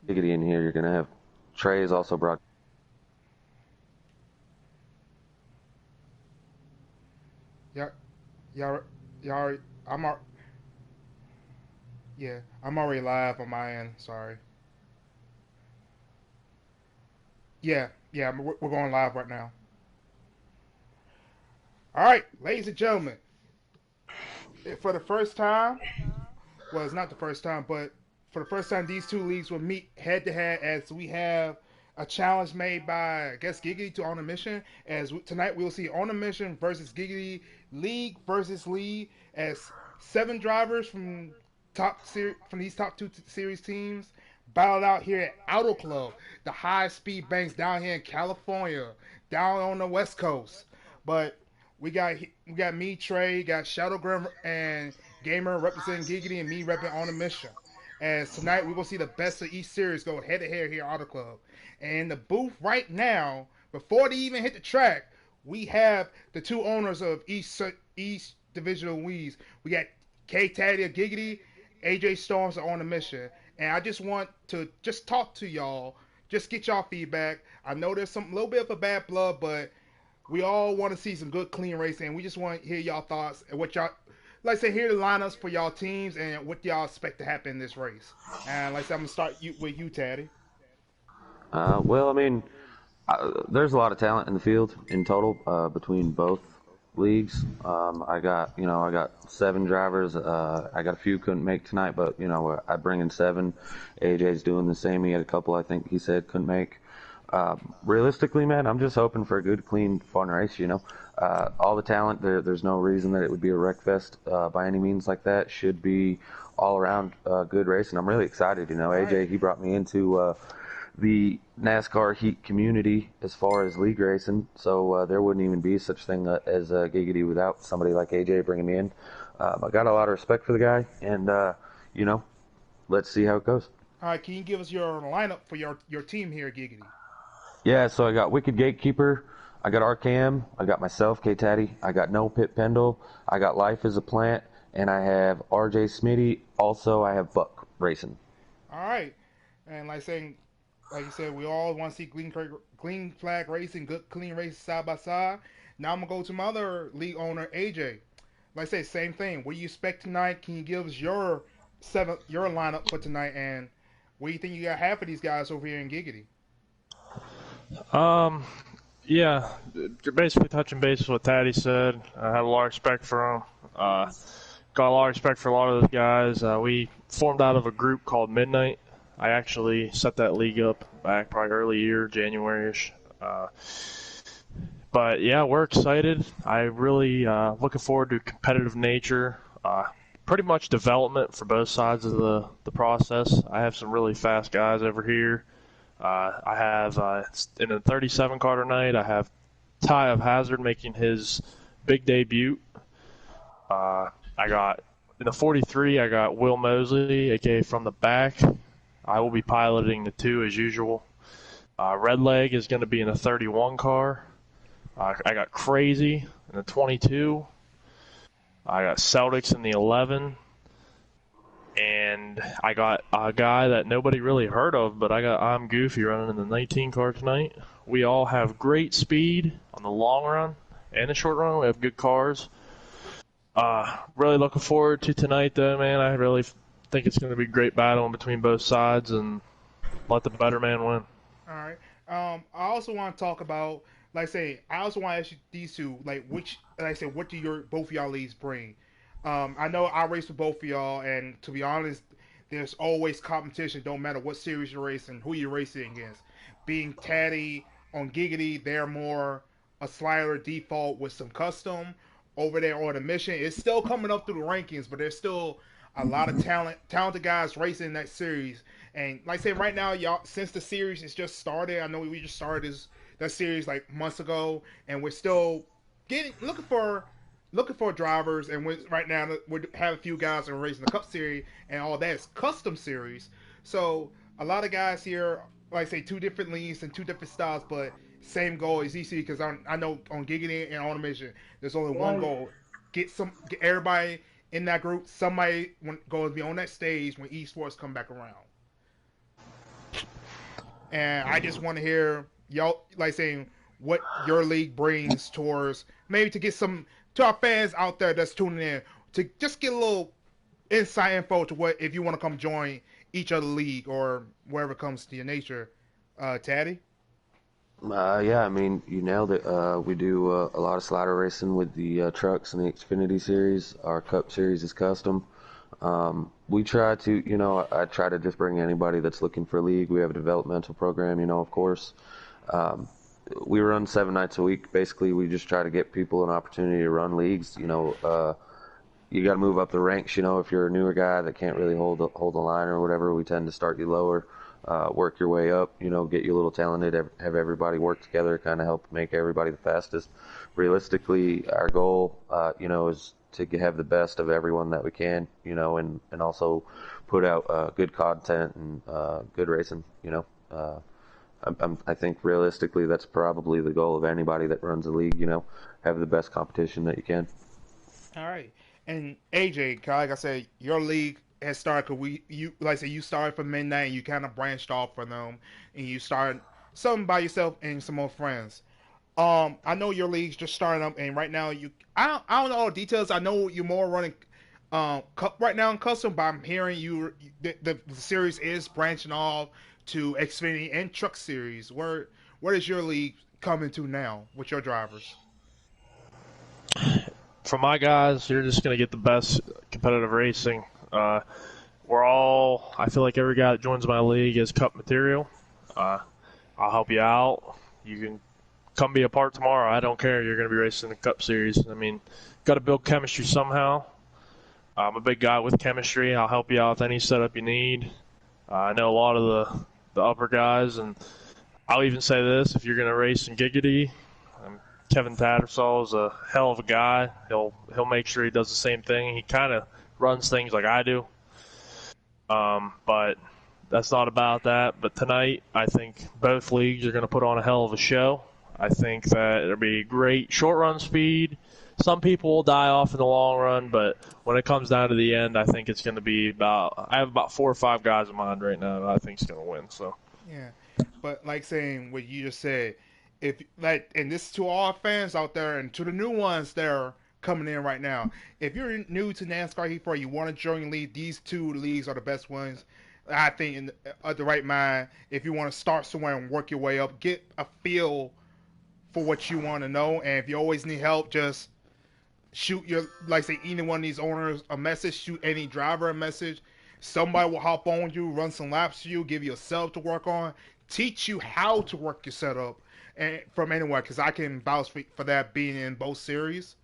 Giggity in here. You're gonna have Trey is also brought. Yeah, y'all, y'all, I'm al- yeah, I'm already live on my end. Sorry. Yeah, we're going live right now. All right, ladies and gentlemen, for the first time, well, it's not the first time, but for the first time, these two leagues will meet head to head as we have a challenge made by, I guess, Giggity to On a Mission. Tonight we'll see On a Mission versus Giggity, League versus League, as seven drivers from these top two series teams battled out here at Auto Club, the high speed banks down here in California, down on the West Coast. But we got me, Trey, got Shadowgram and Gamer representing Giggity, and me representing On a Mission. As tonight we will see the best of each series go head to head here at Auto Club. And in the booth right now, before they even hit the track, we have the two owners of each divisional leagues. We got K Taddy of Giggity, AJ Storms are On a Mission. And I just want to just talk to y'all, just get y'all feedback. I know there's some little bit of a bad blood, but we all want to see some good clean racing. We just want to hear y'all thoughts and what y'all like I said, here the lineups for y'all teams and what y'all expect to happen in this race. And like I said, I'm gonna start with you, Taddy. Well, I mean, there's a lot of talent in the field in total between both leagues. I got seven drivers. I got a few couldn't make tonight, but I bring in seven. AJ's doing the same. He had a couple I think he said couldn't make. Realistically, man, I'm just hoping for a good, clean, fun race. All the talent there's no reason that it would be a wreck fest by any means like that. Should be all around good race, and I'm really excited. All right. AJ he brought me into the NASCAR heat community as far as league racing, so there wouldn't even be such thing as Giggity without somebody like AJ bringing me in. I got a lot of respect for the guy, and you know, let's see how it goes. All right, can you give us your lineup for your team here, Giggity? Yeah, so I got Wicked Gatekeeper, I got RKM, I got myself, K Taddy, I got No Pit Pendle, I got Life as a Plant, and I have RJ Smitty. Also, I have Buck Racing. All right, and like you said, we all want to see clean flag racing, good clean races side by side. Now I'm gonna go to my other league owner, AJ. Like I say, same thing. What do you expect tonight? Can you give us your lineup for tonight, and what do you think you got half of these guys over here in Giggity? Um, yeah, basically touching base with what Taddy said. I have a lot of respect for him. Got a lot of respect for a lot of those guys. We formed out of a group called Midnight. I actually set that league up back probably early year, January-ish. But yeah, we're excited. I really looking forward to competitive nature. Pretty much development for both sides of the process. I have some really fast guys over here. I have in a 37 car tonight. I have Ty of Hazard making his big debut. I got in the 43. I got Will Mosley, aka from the back. I will be piloting the two as usual. Red Leg is going to be in a 31 car. I got Crazy in the 22. I got Celtics in the 11. And I got a guy that nobody really heard of, but I'm Goofy running in the 19 car tonight. We all have great speed on the long run and the short run. We have good cars. Really looking forward to tonight, though, man. I really think it's going to be a great battle in between both sides, and let the better man win. All right. I also want to talk about, like I say, I also want to ask you these two, like I said, what do your both of y'all leagues bring? I know I race with both of y'all, and to be honest, there's always competition. Don't matter what series you're racing, who you're racing against. Being Taddy on Giggity, they're more a slider default with some custom. Over there on the mission, it's still coming up through the rankings, but there's still a lot of talented guys racing in that series. And like I said, right now, y'all, since the series has just started, I know we just started that series like months ago, and we're still getting looking for drivers. And right now we have a few guys that are racing the Cup Series, and all that is custom series. So a lot of guys here, like I say, two different leagues and two different styles, but same goal as EC. Because I know on Giggity and Automation, there's only one goal: get everybody in that group. Somebody going to be on that stage when esports come back around. and I just want to hear y'all like saying what your league brings towards maybe to get some to our fans out there that's tuning in to just get a little inside info to what if you want to come join each other league or wherever it comes to your nature. Taddy. Yeah, I mean, you nailed it. We do a lot of slider racing with the trucks and the Xfinity series. Our Cup series is custom. We try to, I try to just bring anybody that's looking for a league. We have a developmental program, of course. Um, we run 7 nights a week. Basically, we just try to get people an opportunity to run leagues. You got to move up the ranks. If you're a newer guy that can't really hold the line or whatever, we tend to start you lower, work your way up. Get you a little talented, have everybody work together, kind of help make everybody the fastest. Realistically, our goal, is to have the best of everyone that we can, and also put out good content and good racing. I think realistically that's probably the goal of anybody that runs a league. Have the best competition that you can. All right. And AJ, like I said, your league has started. Cause you like I said, you started from midnight and you kind of branched off from them, and you started something by yourself and some more friends. I know your league's just starting up, and right now I don't know all the details. I know you're more running, cup right now in custom, but I'm hearing the series is branching off to Xfinity and Truck Series. Where is your league coming to now with your drivers? For my guys, you're just going to get the best competitive racing. I feel like every guy that joins my league is Cup material. I'll help you out. You can come be a part tomorrow. I don't care. You're going to be racing the Cup Series. I mean, got to build chemistry somehow. I'm a big guy with chemistry. I'll help you out with any setup you need. I know a lot of the upper guys, and I'll even say this: if you're going to race in Giggity, Kevin Tattersall is a hell of a guy. He'll make sure he does the same thing. He kind of runs things like I do, but that's not about that. But tonight, I think both leagues are going to put on a hell of a show. I think that it'll be great short run speed. Some people will die off in the long run, but when it comes down to the end, I think it's going to be I have about 4 or 5 guys in mind right now that I think is going to win. So Yeah, but like saying what you just said, if like, and this is to all our fans out there and to the new ones that are coming in right now. If you're new to NASCAR Heat 4, you want to join the league. These two leagues are the best ones. I think at the right mind. If you want to start somewhere and work your way up, get a feel for what you want to know. And if you always need help, just shoot your like say any one of these owners a message. Shoot any driver a message. Somebody will hop on you, run some laps for you, give you a setup to work on, teach you how to work your setup, and from anywhere. Because I can vouch for that being in both series.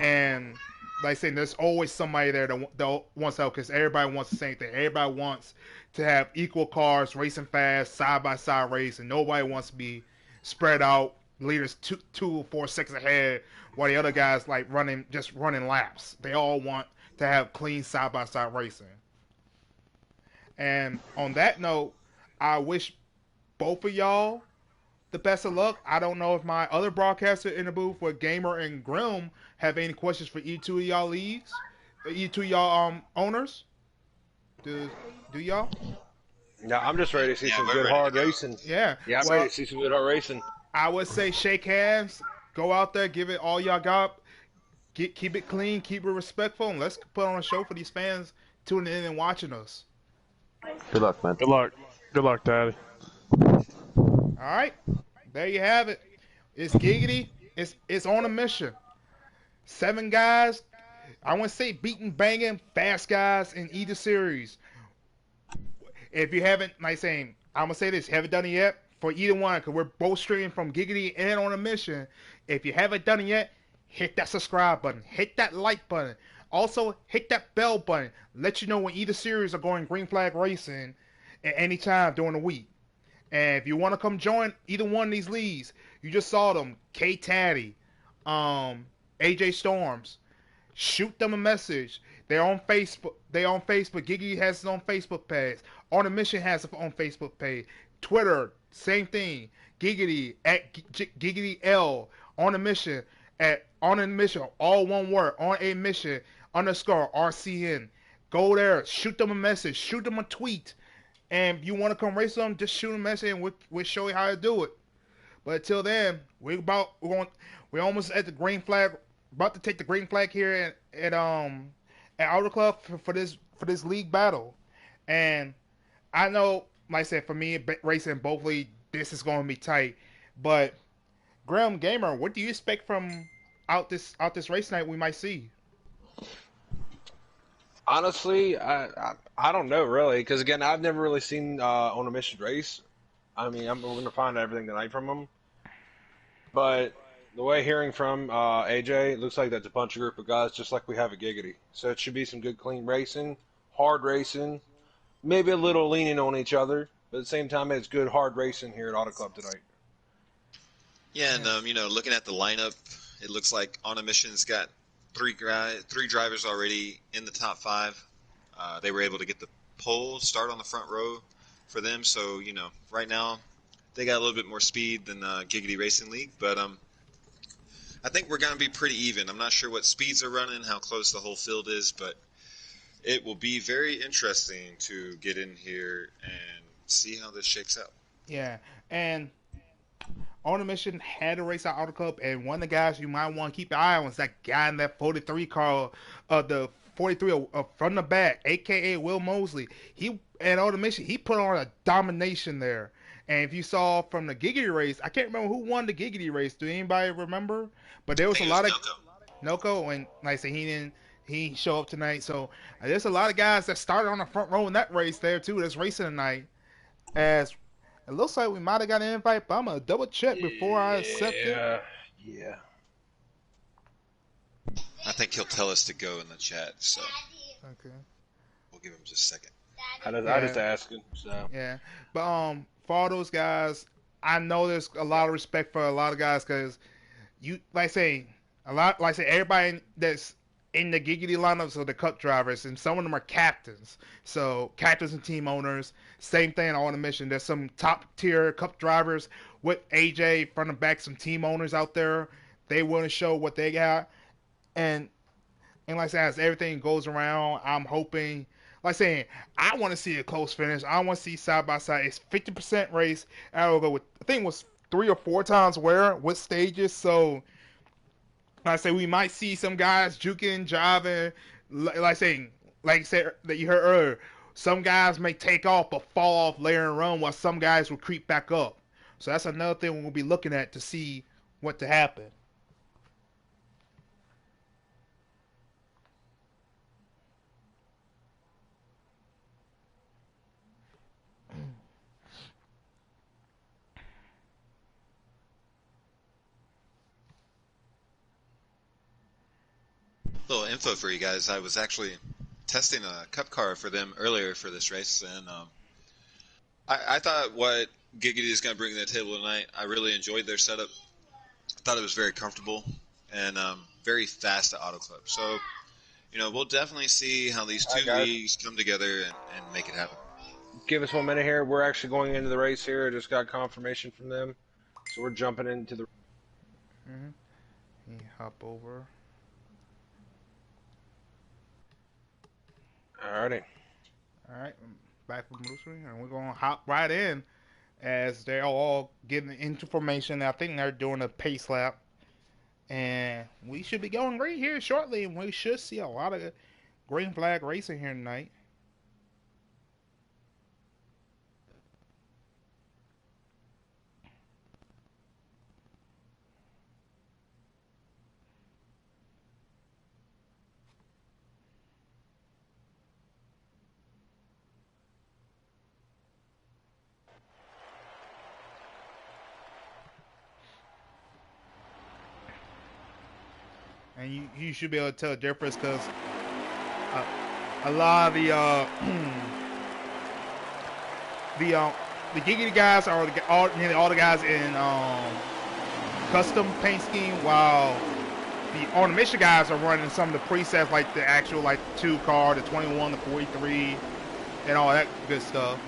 And like I said, there's always somebody there that wants help because everybody wants the same thing. Everybody wants to have equal cars racing fast, side by side race, and nobody wants to be spread out, leaders 2 or 4 seconds ahead, while the other guys like running laps. They all want to have clean side by side racing. And on that note, I wish both of y'all the best of luck. I don't know if my other broadcaster in the booth with Gamer and Grim have any questions for each two of y'all leagues, each two of y'all owners. Do y'all? Yeah, I'm just ready to see some good hard racing. Yeah. Yeah, I'm ready to see some good hard racing. I would say shake hands, go out there, give it all y'all got, keep it clean, keep it respectful, and let's put on a show for these fans tuning in and watching us. Good luck, man. good luck. Good luck, Daddy. All right, there you have it. It's Giggity. It's on a mission. 7 guys. I want to say beating, banging, fast guys in either series. If you haven't, like saying, I'm gonna say this, haven't done it yet for either one, because we're both streaming from Giggity and on a mission. If you haven't done it yet, hit that subscribe button, hit that like button, also hit that bell button. Let you know when either series are going green flag racing at any time during the week. And if you want to come join either one of these leagues, you just saw them, K Taddy, AJ Storms. Shoot them a message. They're on Facebook. Giggity has his own Facebook page. On a Mission has his own Facebook page. Twitter, same thing. Giggity at Giggity L. On a Mission at On a Mission, all one word. On a Mission _ RCN. Go there. Shoot them a message. Shoot them a tweet. And if you want to come race them, just shoot a message and we'll show you how to do it. But until then, we're almost at the green flag, about to take the green flag here at Outer Club for this league battle. And I know, like I said, for me racing both leagues, this is going to be tight. But Graham Gamer, what do you expect from out this race night we might see? Honestly, I don't know really, because again, I've never really seen on a mission race. I mean, we're gonna find everything tonight from them. But the way hearing from AJ, it looks like that's a bunch of group of guys just like we have at Giggity. So it should be some good, clean racing, hard racing, maybe a little leaning on each other, but at the same time, it's good, hard racing here at Auto Club tonight. Yeah, and looking at the lineup, it looks like On a Mission's got three drivers already in the top five. They were able to get the pole start on the front row for them, so right now they got a little bit more speed than Giggity Racing League, but I think we're going to be pretty even. I'm not sure what speeds are running, how close the whole field is, but it will be very interesting to get in here and see how this shakes out. Yeah, and On a Mission had a race at Auto Club, and one of the guys you might want to keep an eye on was that guy in that 43 car, the 43 from the back, aka Will Mosley. He at On a Mission, he put on a domination there. And if you saw from the Giggity race, I can't remember who won the Giggity race. Do anybody remember? But there was a lot of Noko, and like I said, he show up tonight. So there's a lot of guys that started on the front row in that race there too. That's racing tonight. As it looks like we might have got an invite, but I'm gonna double check before I accept it. Yeah. I think he'll tell us to go in the chat, so Okay. we'll give him just a second. I just asking. So Yeah, but for all those guys, I know there's a lot of respect for a lot of guys because you like I say everybody that's in the Giggity lineups are the cup drivers, and some of them are captains. So captains and team owners. Same thing on the mission. There's some top tier cup drivers with AJ from the back, some team owners out there. They want to show what they got, and like I said, as everything goes around, I'm hoping. Like saying, I want to see a close finish. I want to see side by side. It's 50% race. I will go with. I think it was 3 or 4 times where with stages. So like I say, we might see some guys juking, jiving. Like I said that you heard earlier, some guys may take off but fall off later and run, while some guys will creep back up. So that's another thing we'll be looking at to see what to happen. Little info for you guys. I was actually testing a cup car for them earlier for this race, and I thought what Giggity is going to bring to the table tonight, I really enjoyed their setup. I thought it was very comfortable and very fast at Auto Club. So, we'll definitely see how these two leagues come together and make it happen. give us 1 minute here. We're actually going into the race here. I just got confirmation from them, so we're jumping into the. Let me hop over. Alrighty. Alright, back from Lucy, and we're going to hop right in as they're all getting information. I think they're doing a pace lap. And we should be going great here shortly, and we should see a lot of green flag racing here tonight. And you should be able to tell the difference because a lot of the Giggity guys are nearly all the guys in custom paint scheme, while the On a Mission guys are running some of the presets like the actual like 2 car, the 21, the 43, and all that good stuff.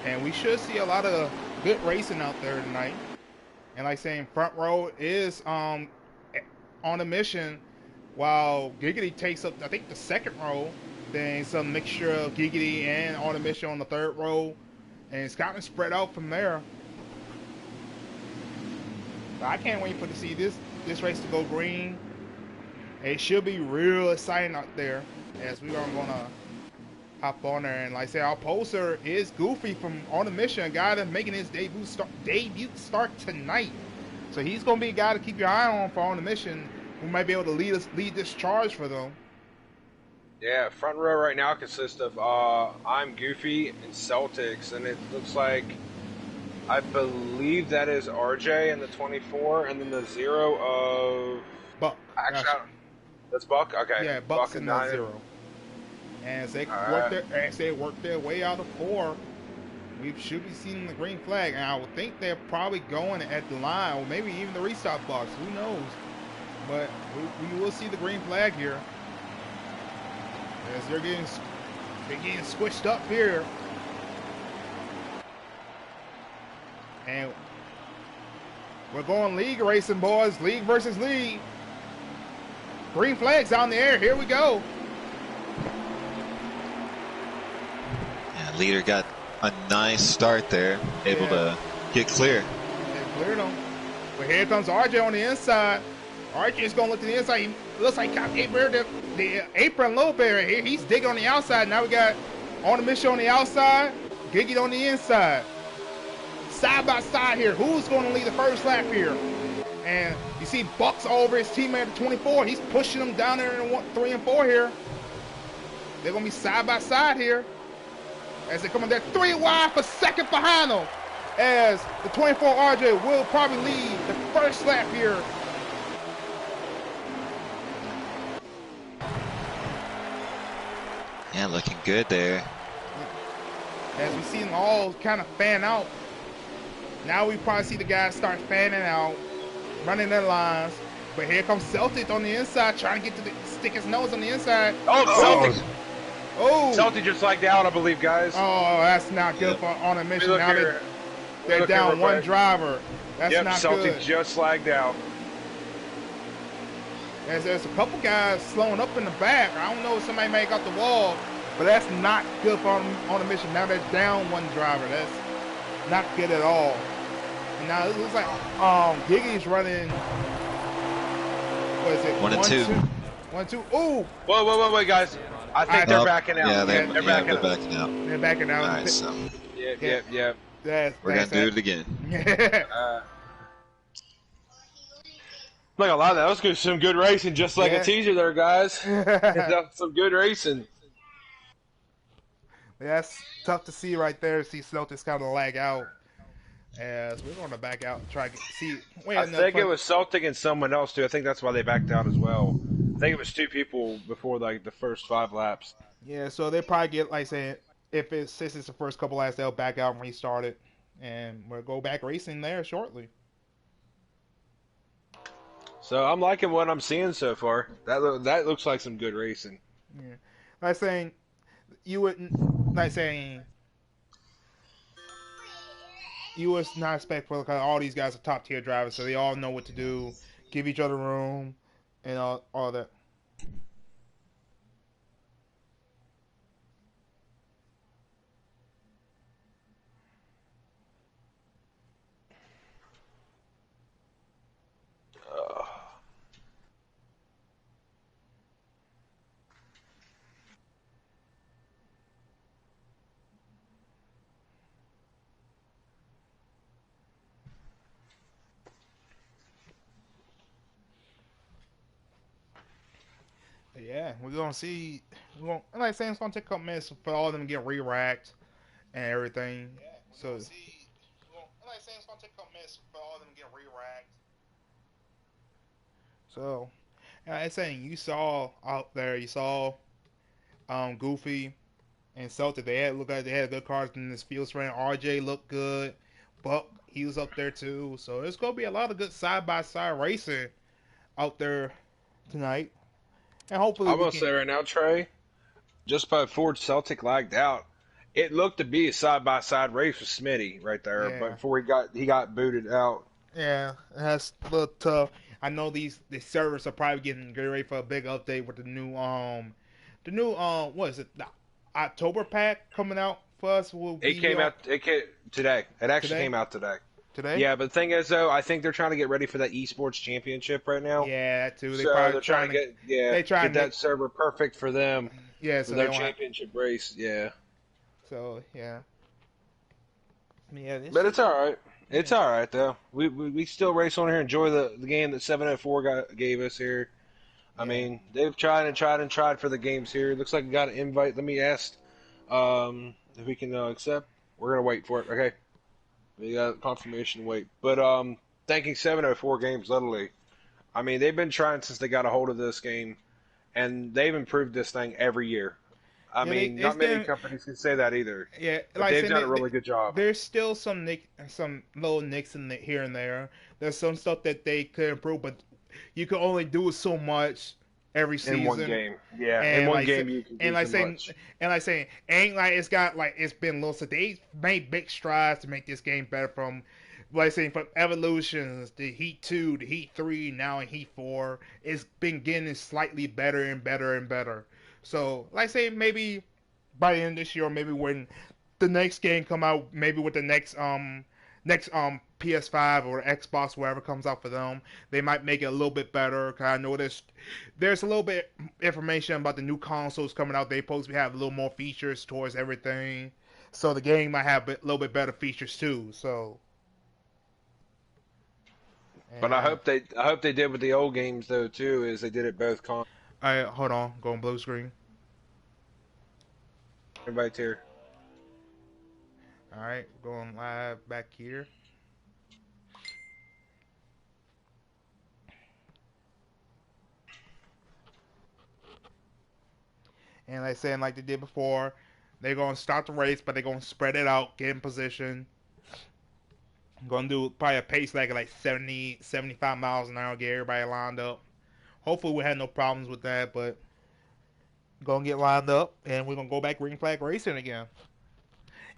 And we should see a lot of good racing out there tonight. And like saying, front row is On a Mission, while Giggity takes up, I think, the second row. Then some mixture of Giggity and On a Mission on the third row. And it's kind of spread out from there. But I can't wait to see this race to go green. It should be real exciting out there as we're gonna hop on there. And like I said, our poster is Goofy from On a Mission, a guy that's making his debut start tonight. So he's gonna be a guy to keep your eye on for On a Mission, who might be able to lead this charge for them. Yeah, front row right now consists of I'm Goofy and Celtics, and it looks like I believe that is RJ in the 24, and then the 0 of Buck. Actually, that's Buck. Okay. Yeah, Buck's in the 0. And as they work their way out of 4, we should be seeing the green flag. And I would think they're probably going at the line, or maybe even the restart box. Who knows? But we will see the green flag here. As they're getting squished up here. And we're going league racing, boys. League versus league. Green flags on the air. Here we go. Yeah, leader got a nice start there. Able to get clear. They cleared him. But here comes RJ on the inside. RJ is going to look to the inside. He looks like he got the apron a little bit right here. He's digging on the outside. Now we got On a Mission on the outside. Giggity on the inside. Side by side here. Who's going to lead the first lap here? And you see Buck's over his teammate at 24. He's pushing him down there in 3 and 4 here. They're going to be side by side here. As they come in there 3 wide for second behind them. As the 24 RJ will probably lead the first lap here. Yeah, looking good there. As we see them all kind of fan out. Now we probably see the guys start fanning out, running their lines. But here comes Celtic on the inside, trying to get to stick his nose on the inside. Celtic. Oh, Celtic just lagged out, I believe, guys. Oh, that's not good for On a Mission. Now they're down one driver. That's not Celtic good. just lagged out. As there's a couple guys slowing up in the back. I don't know if somebody may have got the wall, but that's not good for On a Mission. Now they're down one driver. That's not good at all. And now it looks like Giggy's running. What is it? 1 and 2. 1, 2. Ooh! Whoa, guys. I think they're backing out. Yeah, they're backing out. backing out. They're backing out. All right, so Yep. we're going to do it again. Not gonna lie, that was some good racing, just like a teaser there, guys. Some good racing. That's tough to see right there. See Celtics kind of lag out. As we're going to back out and try to see. I think it was Celtic and someone else too. I think that's why they backed out as well. I think it was 2 people before like the first 5 laps. Yeah, so they probably get like saying since it's the first couple laps, they'll back out and restart it, and we'll go back racing there shortly. So I'm liking what I'm seeing so far. That looks like some good racing. Yeah, like saying you wouldn't like saying. You would not expect for because all these guys are top tier drivers, so they all know what to do, give each other room, and all that. Yeah, we're gonna see. Like I saying, it's gonna take a couple minutes for all of them to get re-racked and everything. Yeah, so. Like I saying, it's gonna take a couple minutes for all of them to get re-racked. So, like I saying, you saw out there, you saw, Goofy and Celtic. They had good cars in this field sprint. RJ looked good. Buck, he was up there too. So it's gonna be a lot of good side by side racing out there tonight. And hopefully I'm gonna say right now, Trey, just before Celtic lagged out, it looked to be a side by side race with Smitty right there. Yeah. But before he got booted out. Yeah, that's a little tough. I know the servers are probably getting ready for a big update with the new the new what is it? The October pack coming out for us will be It came out. It came today. It actually today. came out today. Today? Yeah, but the thing is, though, I think they're trying to get ready for that esports championship right now. Yeah, that too. They So probably they're trying to get that server perfect for them yeah, for so their they championship race. Yeah. So yeah. Yeah, But it's all right. It's all right though. We still race on here. Enjoy the game that 704 gave us here. I mean, they've tried and tried and tried for the games here. Looks like we got an invite. Let me ask if we can accept. We're gonna wait for it. Okay. We got confirmation. Wait, but thanking 704 Games literally. I mean, they've been trying since they got a hold of this game, and they've improved this thing every year. I mean, not many companies can say that either. Yeah, but like they've done a really good job. There's still some little nicks in here and there. There's some stuff that they could improve, but you can only do so much every season. In one game, yeah. And in one like, game, you can do so much. And like saying, ain't like it's got like it's been little. So they made big strides to make this game better. From like saying from Evolutions, the Heat 2, the Heat 3, now in Heat 4, it's been getting slightly better and better and better. So, like say, maybe by the end of this year, or maybe when the next game come out, maybe with the next PS5 or Xbox, wherever comes out for them, they might make it a little bit better. Cause I know there's a little bit information about the new consoles coming out. They supposed to have a little more features towards everything, so the game might have a little bit better features too. So. But I hope they did with the old games though too. Is they did it both consoles. Alright, hold on. Going blue screen. Everybody's here. Alright, going live back here. And like saying like they did before, they're going to start the race, but they're going to spread it out, get in position. I'm going to do probably a pace like 70, 75 miles an hour, get everybody lined up. Hopefully we had no problems with that, but gonna get lined up and we're gonna go back green flag racing again.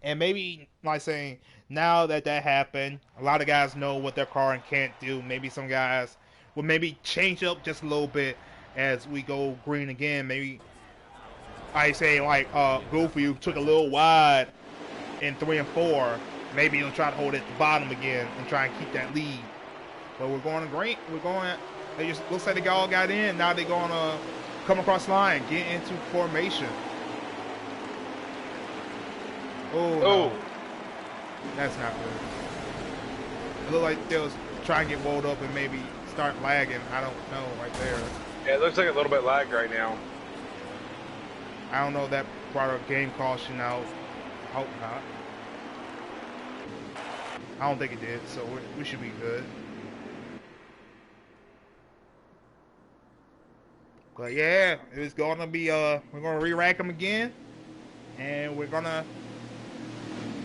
And maybe like saying now that happened, a lot of guys know what their car can't do. Maybe some guys will maybe change up just a little bit as we go green again. Maybe I say like Goofy took a little wide in 3 and 4. Maybe he'll try to hold it at the bottom again and try and keep that lead. But we're going to green. We're going. They just looks like they all got in. Now they're going to come across the line, get into formation. Oh, no. That's not good. It looked like they was trying to get rolled up and maybe start lagging. I don't know right there. Yeah, it looks like a little bit lagged right now. I don't know if that brought a game caution out. Hope not. I don't think it did, so we should be good. But yeah, it's gonna be we're gonna re-rack them again, and we're gonna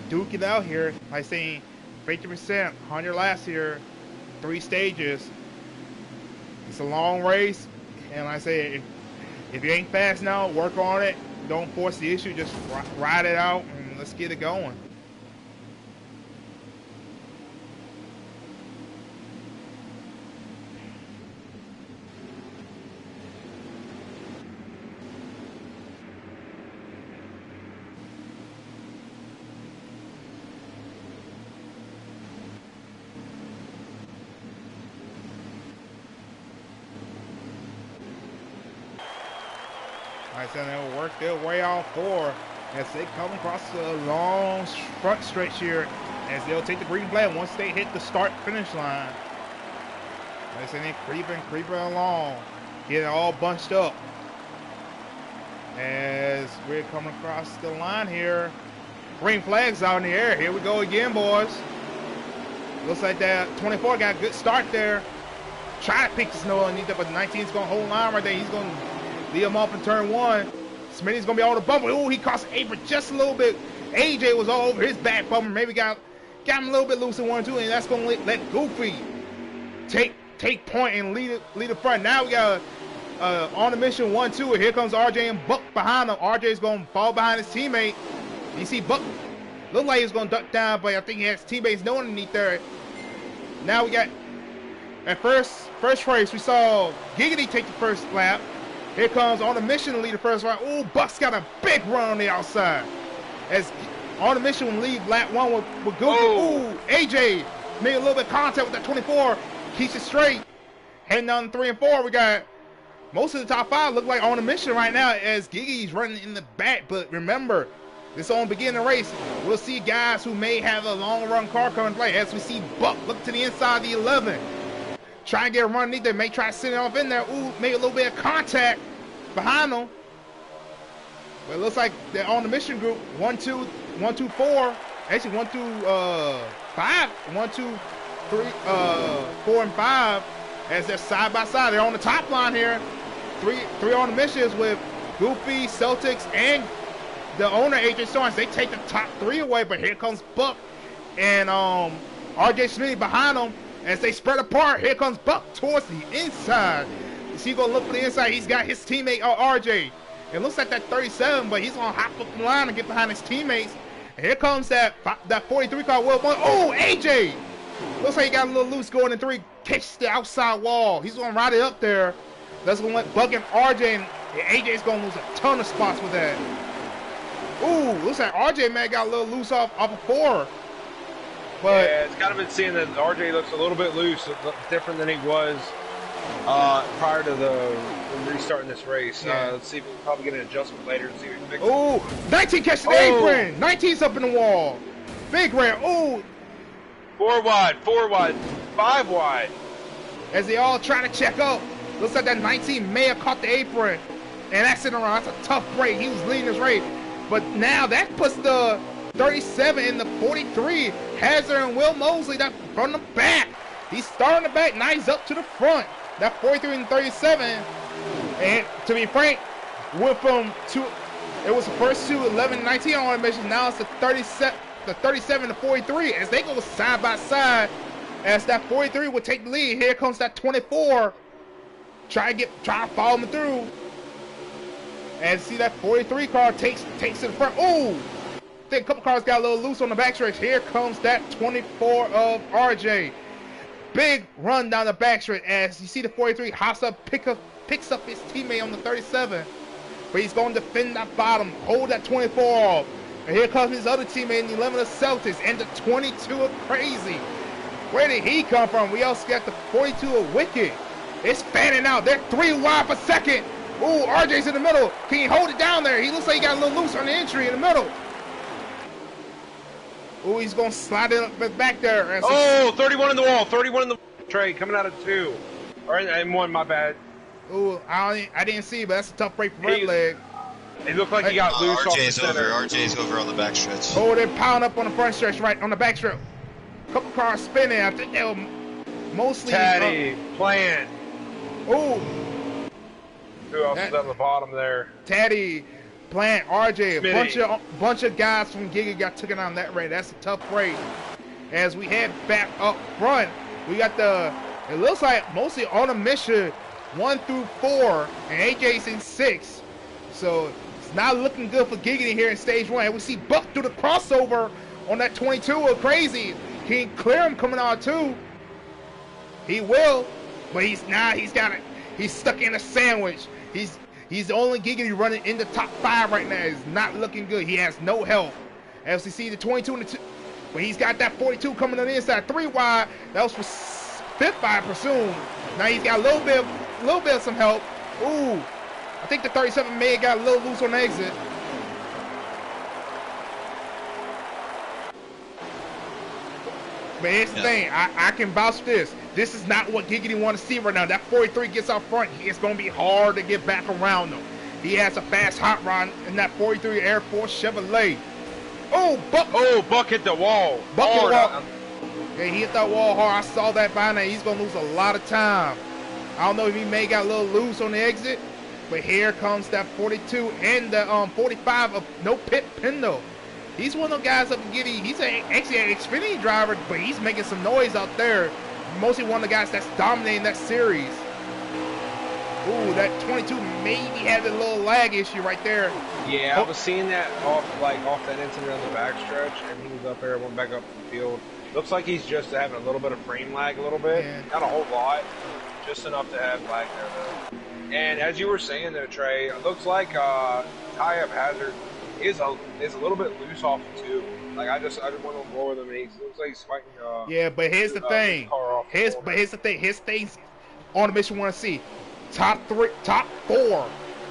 duke it out here. Like saying 50%, 100 last year, 3 stages. It's a long race, and like I say, if you ain't fast now, work on it. Don't force the issue. Just ride it out, and let's get it going. I said they'll work their way off 4 as they come across the long front stretch here as they'll take the green flag once they hit the start-finish line. I said they're creeping along, getting all bunched up as we're coming across the line here. Green flags out in the air. Here we go again, boys. Looks like that 24 got a good start there. Try to pick the snow underneath it, but the 19's going to hold on right there. He's going to lead him off in turn 1. Smitty's going to be all the bumper. Oh, he cost Avery just a little bit. AJ was all over his back bumper. Maybe got him a little bit loose in 1 2, and that's going to let Goofy take point and lead the front. Now we got on the mission 1 2. Here comes RJ and Buck behind him. RJ's going to fall behind his teammate. You see Buck look like he's going to duck down, but I think he has teammates no underneath there. Now we got at first race we saw Giggity take the first lap. Here comes On a Mission to lead the first round. Ooh, Buck's got a big run on the outside. As On a Mission will lead lap 1 with Google. Ooh, AJ made a little bit of contact with that 24. Keeps it straight. Heading down 3 and 4, we got most of the top 5 look like On a Mission right now as Giggity's running in the back. But remember, this on beginning race. We'll see guys who may have a long run car coming to play. As we see Buck look to the inside of the 11. Try and get a run underneath there. May try to send it off in there. Ooh, made a little bit of contact behind them. But it looks like they're on the mission group. 1, 2, 4. Actually, 1 through 5. 1, 2, 3, 4, and 5. As they're side by side. They're on the top line here. Three on the missions with Goofy, Celtics, and the owner, AJ Starnes. They take the top 3 away. But here comes Buck and RJ Smith behind them. As they spread apart, here comes Buck towards the inside. Is he going to look for the inside? He's got his teammate, RJ. It looks like that 37, but he's going to hop up the line and get behind his teammates. And here comes that 43 car, Will. Oh, AJ! Looks like he got a little loose going in 3. Catches the outside wall. He's going to ride it up there. That's going to let Buck and RJ, and AJ's going to lose a ton of spots with that. Ooh, looks like RJ, man, got a little loose off of 4. But yeah, it's kind of been seeing that RJ looks a little bit loose, different than he was prior to the restarting this race. Yeah. Let's see if we'll probably get an adjustment later and see if we can fix it. Ooh, 19 catching the apron. 19's up in the wall. Big ram. Ooh. 4 wide, 5 wide. As they all try to check up. Looks like that 19 may have caught the apron. And that's in around. That's a tough break. He was leading this race. But now that puts the 37 and the 43. Hazard and Will Mosley that from the back. He's starting the back. Now he's up to the front. That 43 and 37. And to be frank, went from it was the first 2, 11 and 19 on mission. Now it's the 37 to 43 as they go side by side. As that 43 would take the lead. Here comes that 24. Try to follow him through. And see that 43 car takes to the front. Ooh! I think a couple cars got a little loose on the backstretch. Here comes that 24 of RJ. Big run down the backstretch as you see the 43 hops up, picks up his teammate on the 37. But he's going to defend that bottom, hold that 24 off. And here comes his other teammate in the 11 of Celtics and the 22 of Crazy. Where did he come from? We also got the 42 of Wicked. It's fanning out. They're 3 wide per second. Ooh, RJ's in the middle. Can he hold it down there? He looks like he got a little loose on the entry in the middle. Ooh, he's going to slide it up back there. Oh, 31 in the wall. 31 in the Trey coming out of 2. Or and 1, my bad. Ooh, I didn't see, but that's a tough break for Red Leg. It looked like he got loose off the center. RJ's over on the backstretch. Oh, they're piling up on the front stretch, right on the back stretch. Couple cars spinning. I think they were mostly. Taddy, Plant. Ooh. Who else is on the bottom there? Taddy, Plant, RJ, Smitty. bunch of guys from Giggity got taken on that race. That's a tough race. As we head back up front, we got it looks like mostly on a mission 1 through 4, and AJ's in 6. So it's not looking good for Giggity here in stage 1. And we see Buck through the crossover on that 22 of Crazy. Can he clear him coming on 2? He will, but he's stuck in a sandwich. He's the only Giggity running in the top 5 right now. It's not looking good. He has no help. As we see the 22 and the 2, but he's got that 42 coming on the inside, 3 wide. That was for 5th, I presume. Now he's got a little bit of some help. Ooh, I think the 37 may have got a little loose on the exit. But here's the thing, I can vouch for this. This is not what Giggity want to see right now. That 43 gets out front. It's going to be hard to get back around him. He has a fast hot rod in that 43 Air Force Chevrolet. Oh, Buck. Oh, Buck hit the wall. Buck hit the wall. Yeah, he hit that wall hard. I saw that by now. He's going to lose a lot of time. I don't know if he may got a little loose on the exit. But here comes that 42 and the 45 of No Pit Pendo. He's one of those guys up in Giggity. He's actually an Xfinity driver, but he's making some noise out there. Mostly one of the guys that's dominating that series. Ooh, that 22 maybe had a little lag issue right there. Yeah, I was seeing that off that incident on the backstretch, and he was up there, went back up the field. Looks like he's just having a little bit of frame lag, a little bit, not a whole lot, just enough to have lag there though. And as you were saying there, Trey, it looks like tie-up hazard is a little bit loose off the two. Like I just went on board with him, and he looks like he's fighting. Yeah, but here's the thing. Here's the thing. His things on the mission. Want to see top four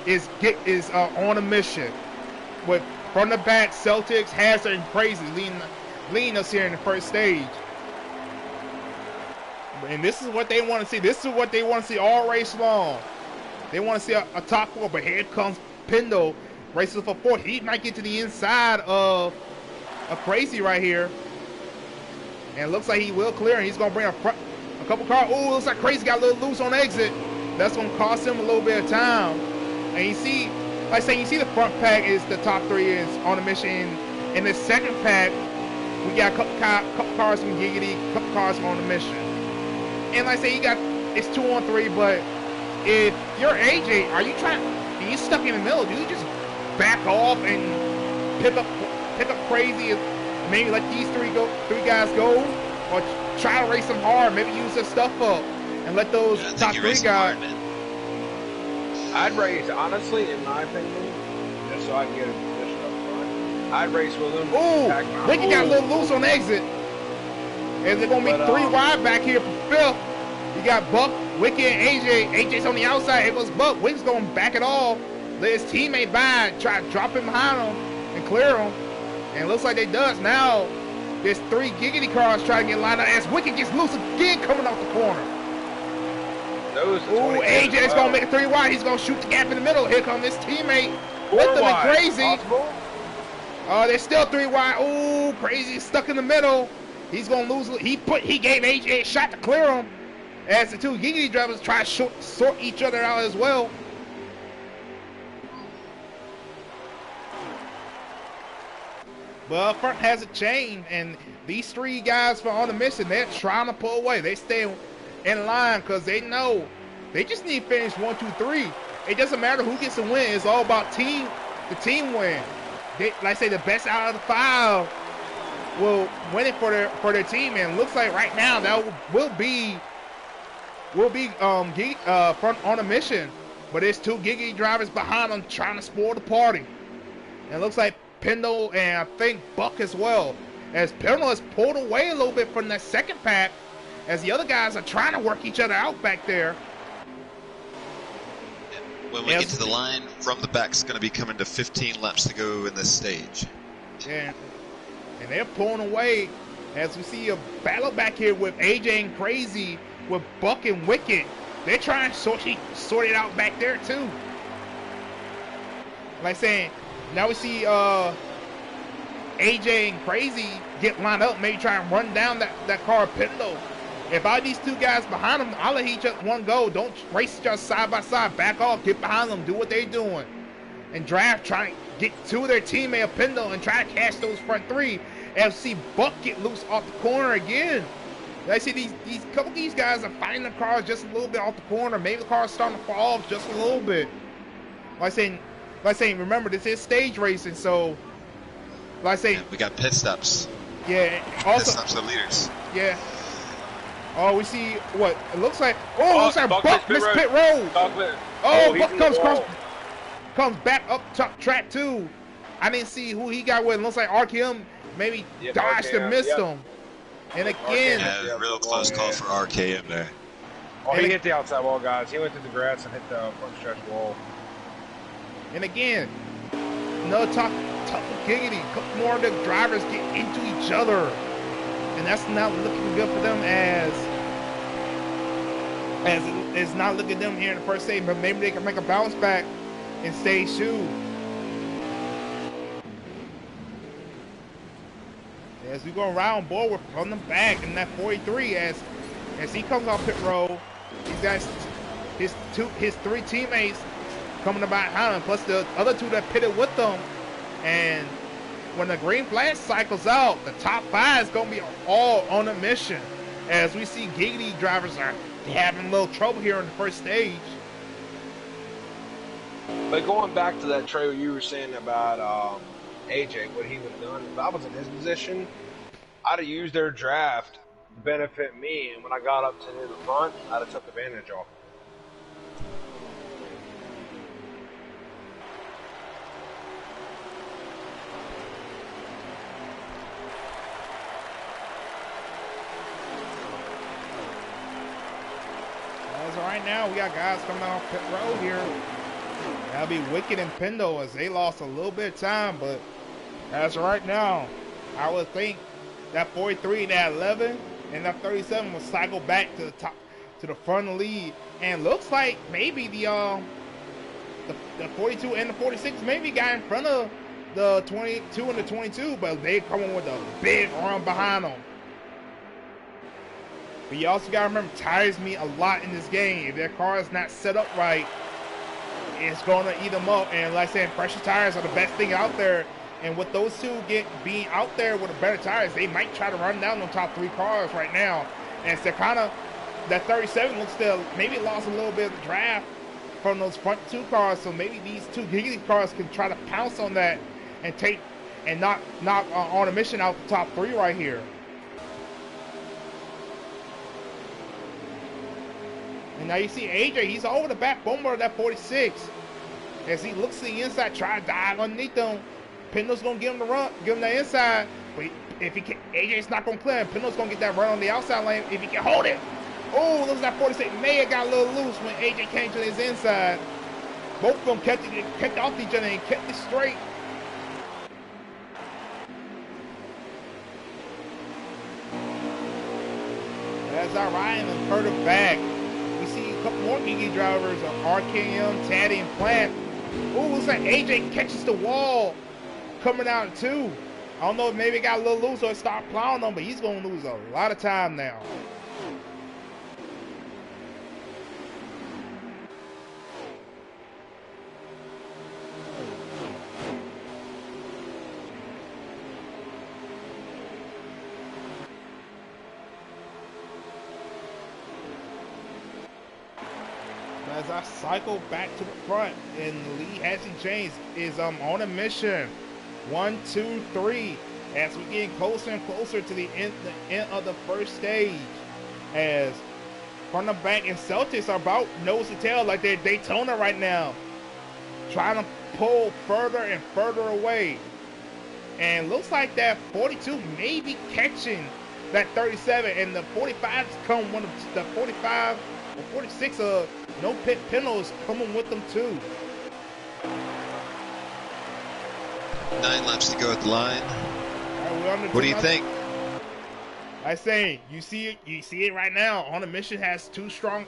is on a mission with from the back Celtics, Hazard, and Crazy leading us here in the first stage. And this is what they want to see. This is what they want to see all race long. They want to see a top four, but here comes Pendle racing for fourth. He might get to the inside of Crazy right here. And it looks like he will clear, and he's going to bring a couple cars. Oh, looks like Crazy got a little loose on exit. That's going to cost him a little bit of time. And you see, like I say, you see the front pack is the top three is on the mission. In the second pack, we got a couple cars from Giggity, a couple cars from on the mission. And like I say, it's 2-on-3, but if you're AJ, and you're stuck in the middle, do you just back off and pick up Crazy, maybe let these three guys go, or try to race them hard, maybe use their stuff up and let those top three guys. I'd race, honestly, in my opinion, just so I can get a position up front. I'd race with them. Ooh, Wicked got a little loose on exit. And they're going to be 3 wide back here for fifth. You got Buck, Wicked, and AJ. AJ's on the outside. Here goes Buck. Wicked's going to back it off. Let his teammate by, try to drop him behind him and clear him. And it looks like they does. Now, there's 3 Giggity cars trying to get lined up as Wicked gets loose again coming off the corner. Ooh, AJ's going to make a 3 wide. He's going to shoot the gap in the middle. Here comes his teammate. With them and Crazy. They're still 3 wide. Ooh, Crazy stuck in the middle. He's going to lose. He gave AJ a shot to clear him. As the 2 Giggity drivers try to sort each other out as well. But front hasn't changed, and these 3 guys for on the mission, they're trying to pull away. They stay in line because they know they just need to finish 1, 2, 3. It doesn't matter who gets the win. It's all about the team win. Like I say, the best out of the 5 will win it for their team, and looks like right now that will be front on a mission, but there's 2 Giggity drivers behind them trying to spoil the party. And it looks like Pendle and I think Buck as well, as Pendle has pulled away a little bit from that second pack, as the other guys are trying to work each other out back there. When we get to the line, from the back's going to be coming to 15 laps to go in this stage. And they're pulling away as we see a battle back here with AJ and Crazy, with Buck and Wicked. They're trying to sort it out back there too. Like saying, now we see AJ and Crazy get lined up, maybe try and run down that car Pendle. If I these 2 guys behind them, I'll let each one go. Don't race just side by side. Back off, get behind them, do what they're doing. And draft, try to get 2 of their teammate Pendle and try to catch those front 3. And see Buck get loose off the corner again. I see these couple of these guys are fighting the cars just a little bit off the corner. Maybe the car's starting to fall off just a little bit. Like saying, remember this is stage racing, so like saying we got pit stops. Yeah, also pit stops the leaders. Yeah. Oh, we see what it looks like. Oh, looks like Buck missed pit road. Oh, Buck comes back up top track too. I didn't see who he got with. It looks like RKM maybe dodged and missed him. And again, yeah, real close call for RKM there. Oh, he hit the outside wall, guys. He went through the grass and hit the front stretch wall. And again, another tough Giggity. A couple more of the drivers get into each other, and that's not looking good for them as it's not looking them here in the first stage. But maybe they can make a bounce back in stage 2. As we go around board from the back in that 43, as he comes off pit road, he's got his 3 teammates coming behind him, plus the other 2 that pitted with them. And when the green flag cycles out, the top 5 is going to be all on a mission. As we see Giggity drivers are having a little trouble here in the first stage. But going back to that trail you were saying about AJ, what he would have done, if I was in his position, I'd have used their draft to benefit me, and when I got up to near the front, I'd have took advantage of right now, we got guys coming off pit road here. That'll be Wicked and Pendle as they lost a little bit of time, but as of right now, I would think that 43, that 11, and that 37 will cycle back to the top, to the front of the lead, and looks like maybe the 42 and the 46 maybe got in front of the 22 and the 22, but they coming with a big run behind them. But you also gotta remember, tires mean a lot in this game. If their car is not set up right, it's gonna eat them up. And like I said, pressure tires are the best thing out there. And with those two being out there with the better tires, they might try to run down the top 3 cars right now. And so kind of that 37 looks to maybe lost a little bit of the draft from those front 2 cars. So maybe these 2 Giggity cars can try to pounce on that and knock On a Mission out the top 3 right here. And now you see AJ, he's over the back bumper of that 46. As he looks to the inside, try to dive underneath them. Pendle's gonna give him the run, give him that inside. But if he can, AJ's not gonna clear him. Pendle's gonna get that run on the outside lane if he can hold it. Oh, looks like 46 may have got a little loose when AJ came to his inside. Both of them kept off each other and kept it straight. As I ride and further back, we see a couple more Giggity drivers of RKM, Taddy, and Plant. Ooh, looks like AJ catches the wall coming out too. I don't know if maybe it got a little loose or start plowing them, but he's going to lose a lot of time now. As I cycle back to the front, and the lead hasn't changed, is On a Mission 1, 2, 3 as we get closer and closer to the end of the first stage, as front and back and Celtics are about nose to tail like they're Daytona right now, trying to pull further and further away. And looks like that 42 may be catching that 37, and the 45s come one of the 45 or 46 no pit Pendle coming with them too. 9 laps to go at the line. Right, what do you think? I say you see it right now. On a Mission has 2 strong,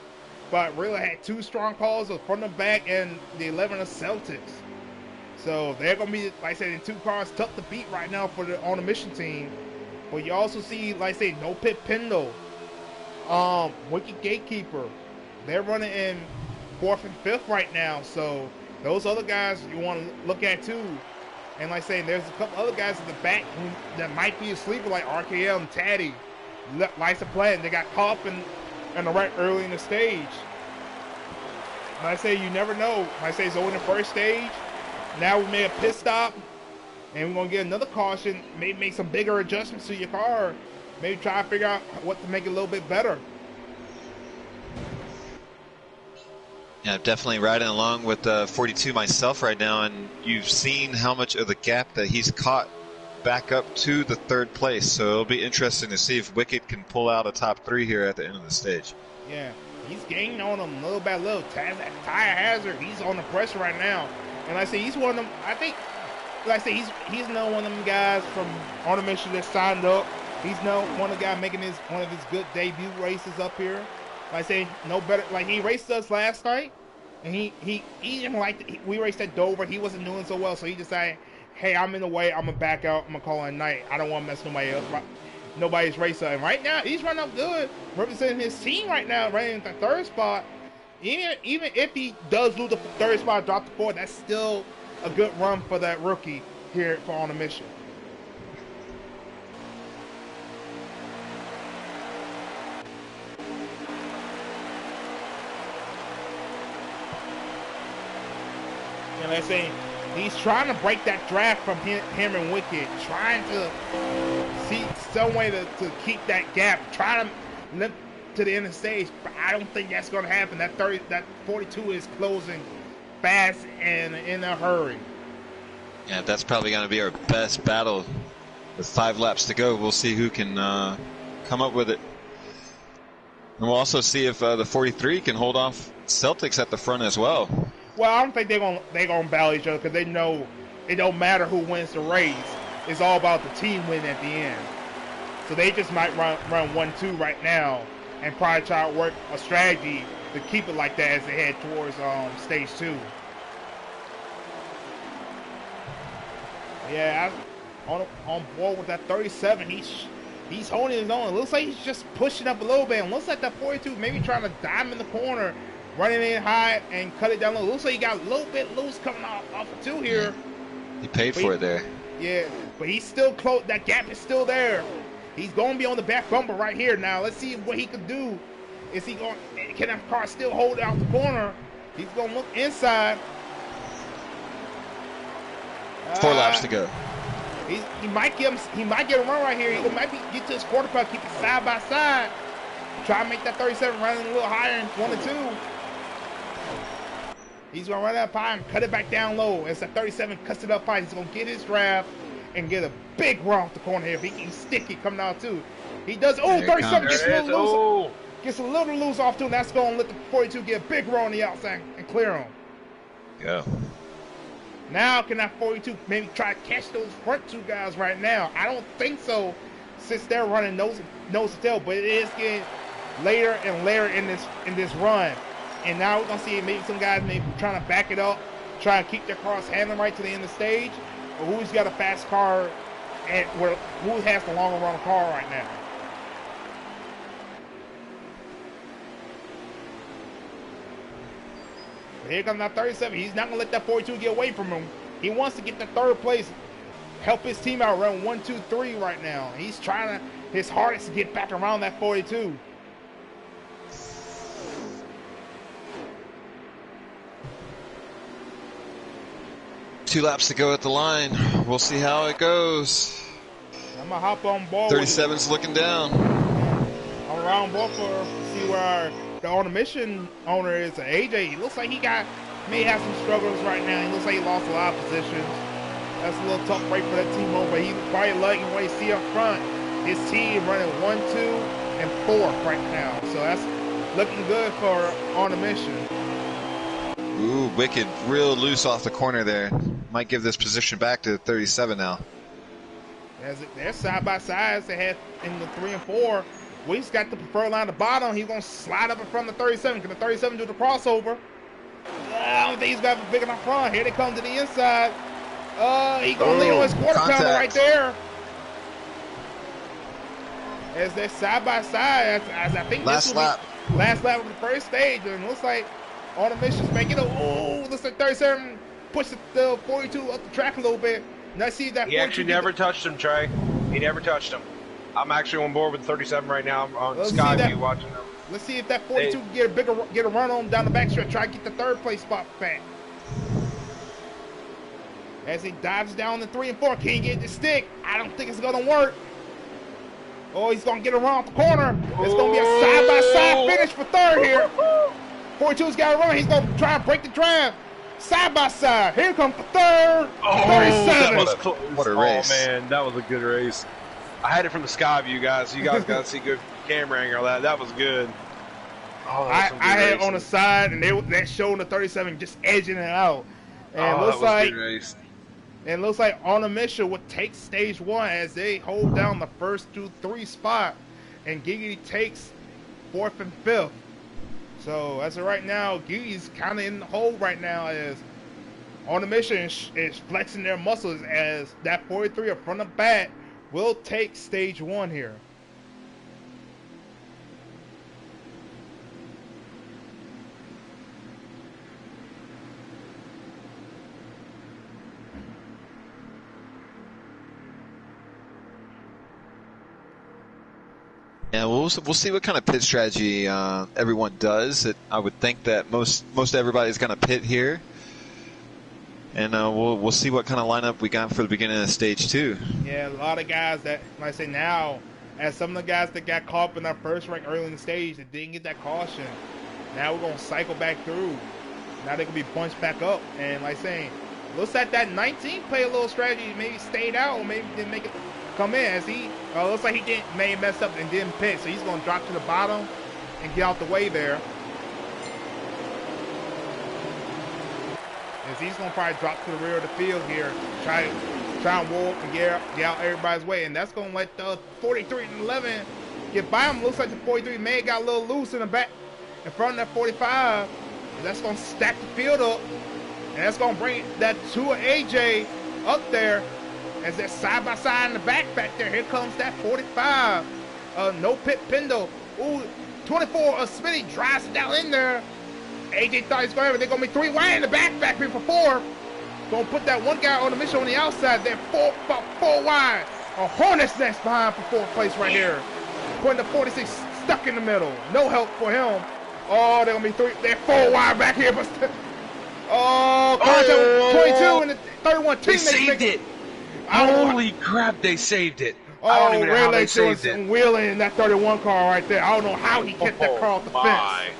but really had 2 strong calls of front and back, and the 11 of Celtics. So they're gonna be, like I said, in 2 cars tough to beat right now for the On a Mission team. But you also see, like I say, no pit Pendle, Wicked Gatekeeper. They're running in 4th and 5th right now, so those other guys you want to look at too. And like I say, there's a couple other guys in the back that might be a sleeper, like RKL and Taddy, Lysa Platt. They got caught up in the right early in the stage. Like I say, you never know. Like I say, so in the first stage, now we made a pit stop, and we're gonna get another caution. Maybe make some bigger adjustments to your car. Maybe try to figure out what to make it a little bit better. Yeah, I'm definitely riding along with 42 myself right now, and you've seen how much of the gap that he's caught back up to the 3rd place. So it'll be interesting to see if Wicked can pull out a top 3 here at the end of the stage. Yeah, he's gaining on him little by little. Tire hazard, he's on the pressure right now. And like I say, he's one of them, I think, like I say, he's another one of them guys from On a Mission that signed up. He's one of the guys making one of his good debut races up here. Like I say, no better. Like he raced us last night, and he didn't like. We raced at Dover. He wasn't doing so well, so he decided, hey, I'm in the way. I'm gonna back out. I'm gonna call it a night. I don't want to mess nobody up. Nobody's racer. And right now, he's running up good, representing his team right now, running the 3rd spot. Even if he does lose the 3rd spot, drop the 4th, that's still a good run for that rookie here for On a Mission. And like I say, he's trying to break that draft from him and Wicked, trying to see some way to keep that gap, trying to limp to the end of the stage. But I don't think that's going to happen. That 42 is closing fast and in a hurry. Yeah, that's probably going to be our best battle. With 5 laps to go, we'll see who can come up with it. And we'll also see if the 43 can hold off Celtics at the front as well. Well, I don't think they're gonna battle each other because they know it don't matter who wins the race. It's all about the team winning at the end. So they just might run 1-2 right now and probably try to work a strategy to keep it like that as they head towards stage 2. Yeah, on board with that 37. He's holding his own. It looks like he's just pushing up a little bit. And looks like that 42 maybe trying to dime in the corner, running in high and cut it down low. Looks like he got a little bit loose coming off of 2 here. He paid for it there. Yeah, but he's still close. That gap is still there. He's going to be on the back bumper right here now. Let's see what he can do. Can that car still hold out the corner? He's going to look inside. 4 laps to go. He might get a run right here. He might get to his quarter puck, keep it side by side. Try to make that 37 run a little higher in 1 and 2. He's going to run up high and cut it back down low. As that 37 cuts it up high, he's going to get his draft and get a big run off the corner here. If he can stick it coming out too. He does. Oh, 37 gets a little loose. Gets a little loose off too, and that's going to let the 42 get a big run on the outside and clear him. Yeah. Now can that 42 maybe try to catch those front 2 guys right now? I don't think so, since they're running nose to tail. But it is getting later and later in this run, and now we're gonna see maybe some guys maybe trying to back it up, try to keep their cars handling right to the end of the stage, or who's got a fast car and who has the longer run car right now. Here comes that 37. He's not going to let that 42 get away from him. He wants to get the 3rd place, help his team out, run 1, 2, 3 right now. He's trying his hardest to get back around that 42. Two laps to go at the line. We'll see how it goes. I'm going to hop on board. 37's looking down. I'm around board for see where the on the mission owner is. AJ. He looks like he may have some struggles right now. He looks like he lost a lot of positions. That's a little tough break for that team over. He's probably liking what he see up front. His team running 1, 2, and 4 right now. So that's looking good for on the mission. Ooh, Wicked, real loose off the corner there. Might give this position back to 37 now. As they're side by side as they head in the 3 and 4. We've got the preferred line at the bottom. He's going to slide up in front of the 37. Can the 37 do the crossover? I don't think he's got a big enough run. Here they come to the inside. He's going to lean on his quarter pounder right there. As they're side by side, as I think last lap of the first stage. And it looks like all the missions making it. Looks like 37 pushed the 42 up the track a little bit. Now see that he actually never touched him, Trey. He never touched him. I'm actually on board with 37 right now. I'm on Skyview watching them. Let's see if that 42 can get a run on down the backstretch. Try to get the 3rd place spot back. As he dives down the 3 and 4, can he get the stick? I don't think it's gonna work. Oh, he's gonna get a run off the corner. It's gonna be a side-by-side finish for 3rd here. 42's got a run. He's gonna try and break the drive. Side by side. Here comes the 3rd. 37. What a race. Oh man, that was a good race. I had it from the sky view, guys. You guys got to see good camera angle. That was good. Oh, I had it on the side, and that showed the 37 just edging it out. And it looks like On a Mission would take stage 1 as they hold down the first 2, 3 spot, and Giggity takes 4th and 5th. So as of right now, Giggity's kind of in the hole right now as On a Mission is flexing their muscles as that 43 up front of bat will take stage 1 here. Yeah, we'll see what kind of pit strategy everyone does. I would think that most everybody's going to pit here, and we'll see what kind of lineup we got for the beginning of stage 2. Yeah, a lot of guys that, like I say now, as some of the guys that got caught up in that first rank early in the stage that didn't get that caution, now we're going to cycle back through. Now they can be bunched back up, and like saying, looks like that 19 play a little strategy, maybe stayed out or maybe didn't make it come in as he looks like he may mess up and didn't pit, so he's going to drop to the bottom and get out the way there. As he's going to probably drop to the rear of the field here, try and warp and get out everybody's way, and that's going to let the 43 and 11 get by him. Looks like the 43 may have got a little loose in the back, in front of that 45. That's going to stack the field up, and that's going to bring that 2 of AJ up there as they're side by side in the back there. Here comes that 45. No Pit Pendle. Ooh, 24 of Smitty drives down in there. AJ thought he's going to, they're going to be 3 wide in the back here for 4. Going to put that one guy on the mission on the outside. They're about 4 wide. A Hornet's Nest behind for 4th place right here. Putting the 46 stuck in the middle. No help for him. Oh, they're going to be 3. They're 4 wide back here. But contact 22 and the 31 They saved it. Holy crap, they saved it. I don't even know how they saved it. Wheeling in that 31 car right there. I don't know how he kept that car off the fence.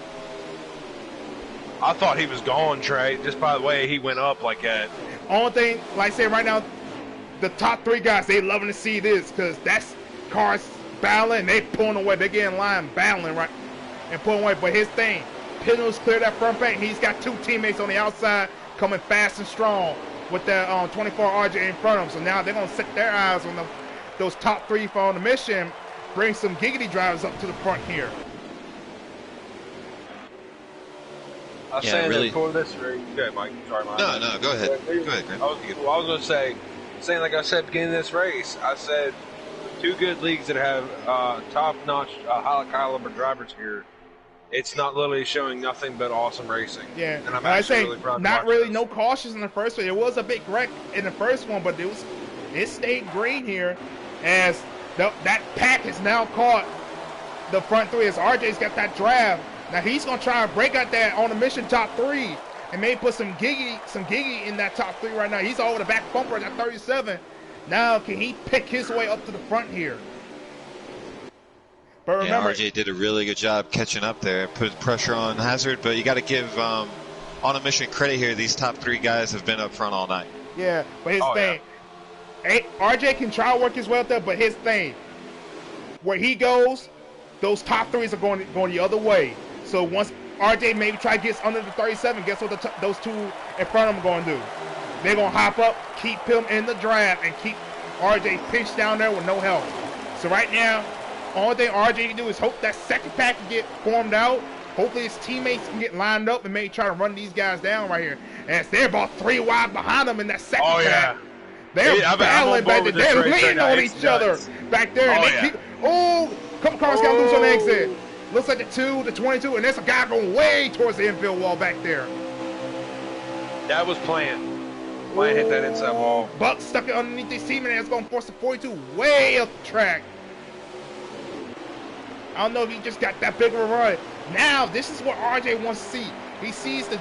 I thought he was gone, Trey, just by the way he went up like that. Only thing, like I said, right now, the top 3 guys, they loving to see this because that's cars battling. They pulling away. They getting in line battling right and pulling away. But his thing, Pendle's cleared that front paint. He's got 2 teammates on the outside coming fast and strong with that 24 RJ in front of them. So now they're going to set their eyes on those top 3 for on the mission, bring some Giggity drivers up to the front here. I was saying really for this race. Go ahead, Mike. Sorry, Mike. No, go ahead. Go ahead, Grant. I was going to say, like I said, beginning of this race, I said 2 good leagues that have top-notch, high-caliber drivers here. It's not literally showing nothing but awesome racing. Yeah, and I'm actually really proud. Not really no cautions in the first one. It was a big wreck in the first one, but it stayed green here as that pack has now caught the front 3 as RJ's got that draft. Now he's gonna try and break out that on the mission top 3 and maybe put some Giggity in that top 3 right now. He's all over the back bumper at that 37. Now can he pick his way up to the front here? But remember, RJ did a really good job catching up there, put pressure on Hazard, but you got to give on a mission credit here. These top 3 guys have been up front all night. Yeah, but his thing, RJ can try to work his way up there, but his thing, where he goes, those top 3s are going the other way. So once RJ maybe try to get under the 37, guess what those 2 in front of him going to do? They're going to hop up, keep him in the draft, and keep RJ pinched down there with no help. So right now, only thing RJ can do is hope that second pack can get formed out. Hopefully his teammates can get lined up and maybe try to run these guys down right here. As they're about 3 wide behind them in that second pack. They're battling back there. They're leaning on each other back there. And a couple cars got loose on the exit. Looks like the 2, the 22, and there's a guy going way towards the infield wall back there. That was planned. Planned hit that inside wall. Buck stuck it underneath his team, and that's going to force the 42 way up the track. I don't know if he just got that big of a run. Now, this is what RJ wants to see. He sees the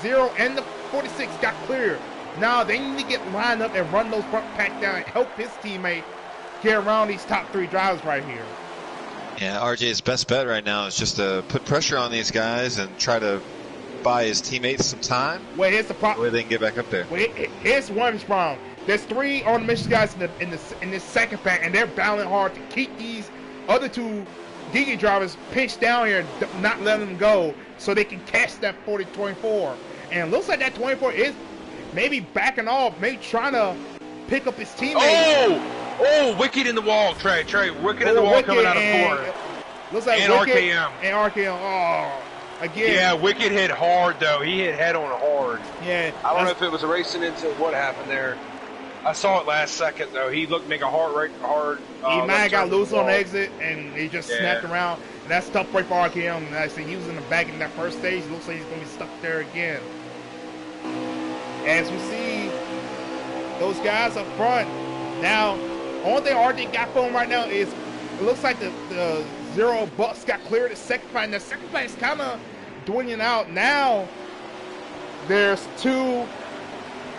0 and the 46 got clear. Now, they need to get lined up and run those front pack down and help his teammate get around these top 3 drivers right here. Yeah, RJ's best bet right now is just to put pressure on these guys and try to buy his teammates some time. Well, here's the problem. Where they can get back up there. Well, here's one of his problems. There's 3 on the mission guys in this second pack, and they're battling hard to keep these other 2 Giggity drivers pinched down here, not letting them go, so they can catch that 40-24. And it looks like that 24 is maybe backing off, maybe trying to pick up his teammate. Oh, wicked in the wall, Trey. Wicked in the wall coming out of 4. Looks like and Wicked RKM. And RKM. Oh, again. Yeah, Wicked hit hard, though. He hit head on hard. Yeah. I don't know if it was a racing into what happened there. I saw it last second, though. He looked make a hard. He might have got loose on the exit, and he just snapped around. And that's tough break for RKM. And I said he was in the back in that first stage. It looks like he's going to be stuck there again. As we see those guys up front. Now, only thing RJ got for him right now is it looks like the 0 Bucks got cleared at second fight. And the second fight is kind of dwindling out. Now, there's 2,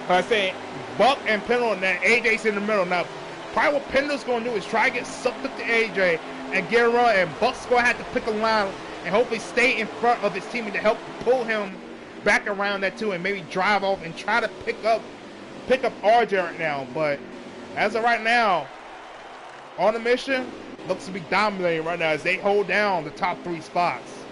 I say, Buck and Pendle, and then AJ's in the middle. Now, probably what Pendle's going to do is try to get sucked up to AJ and get around, and Buck's going to have to pick a line and hopefully stay in front of his teammate to help pull him back around that too, and maybe drive off and try to pick up RJ right now. But as of right now, on the mission, looks to be dominating right now as they hold down the top 3 spots.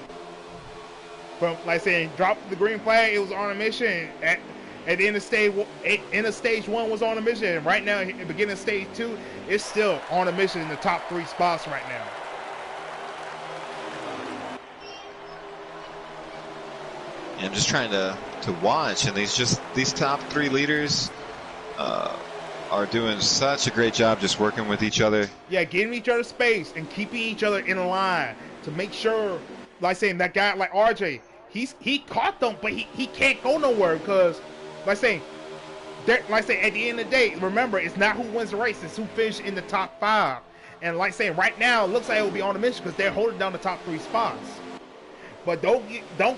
from like saying dropped the green flag. It was on a mission. At the end of stage 1 was on a mission. And right now, at the beginning of stage 2, it's still on a mission in the top 3 spots right now. I'm just trying to watch, and these top 3 leaders are doing such a great job just working with each other. Yeah, getting each other space and keeping each other in a line to make sure, like saying that guy like RJ, he caught them, but he can't go nowhere because, like saying at the end of the day, remember, it's not who wins the race, it's who finishes in the top 5. And like saying right now, it looks like it will be on the mission because they're holding down the top 3 spots. But don't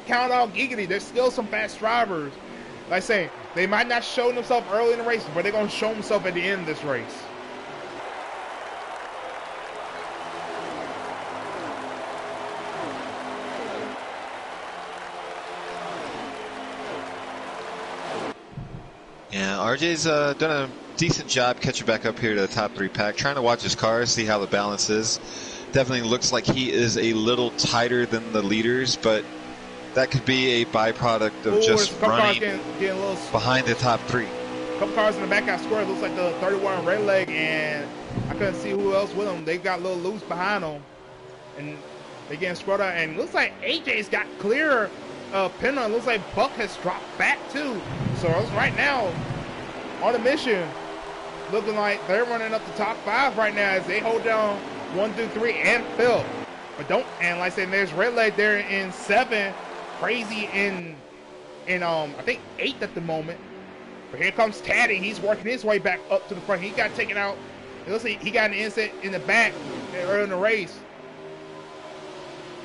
count out Giggity. There's still some fast drivers. Like saying, they might not show themselves early in the race, but they're going to show themselves at the end of this race. Yeah, RJ's done a decent job catching back up here to the top 3 pack. Trying to watch his car, see how the balance is. Definitely looks like he is a little tighter than the leaders, but that could be a byproduct of just running getting behind the top 3. A couple cars in the back got scored. It looks like the 31 red leg, and I couldn't see who else with them. They got a little loose behind them, and they getting scored out. And it looks like AJ's got clear pin on. It looks like Buck has dropped back too. So right now on the mission, looking like they're running up the top 5 right now as they hold down 1 through 3 and Phil. But and like I said, there's red leg there in 7, crazy in I think 8 at the moment. But here comes Taddy. He's working his way back up to the front. He got taken out. It looks like he got an inset in the back early in the race.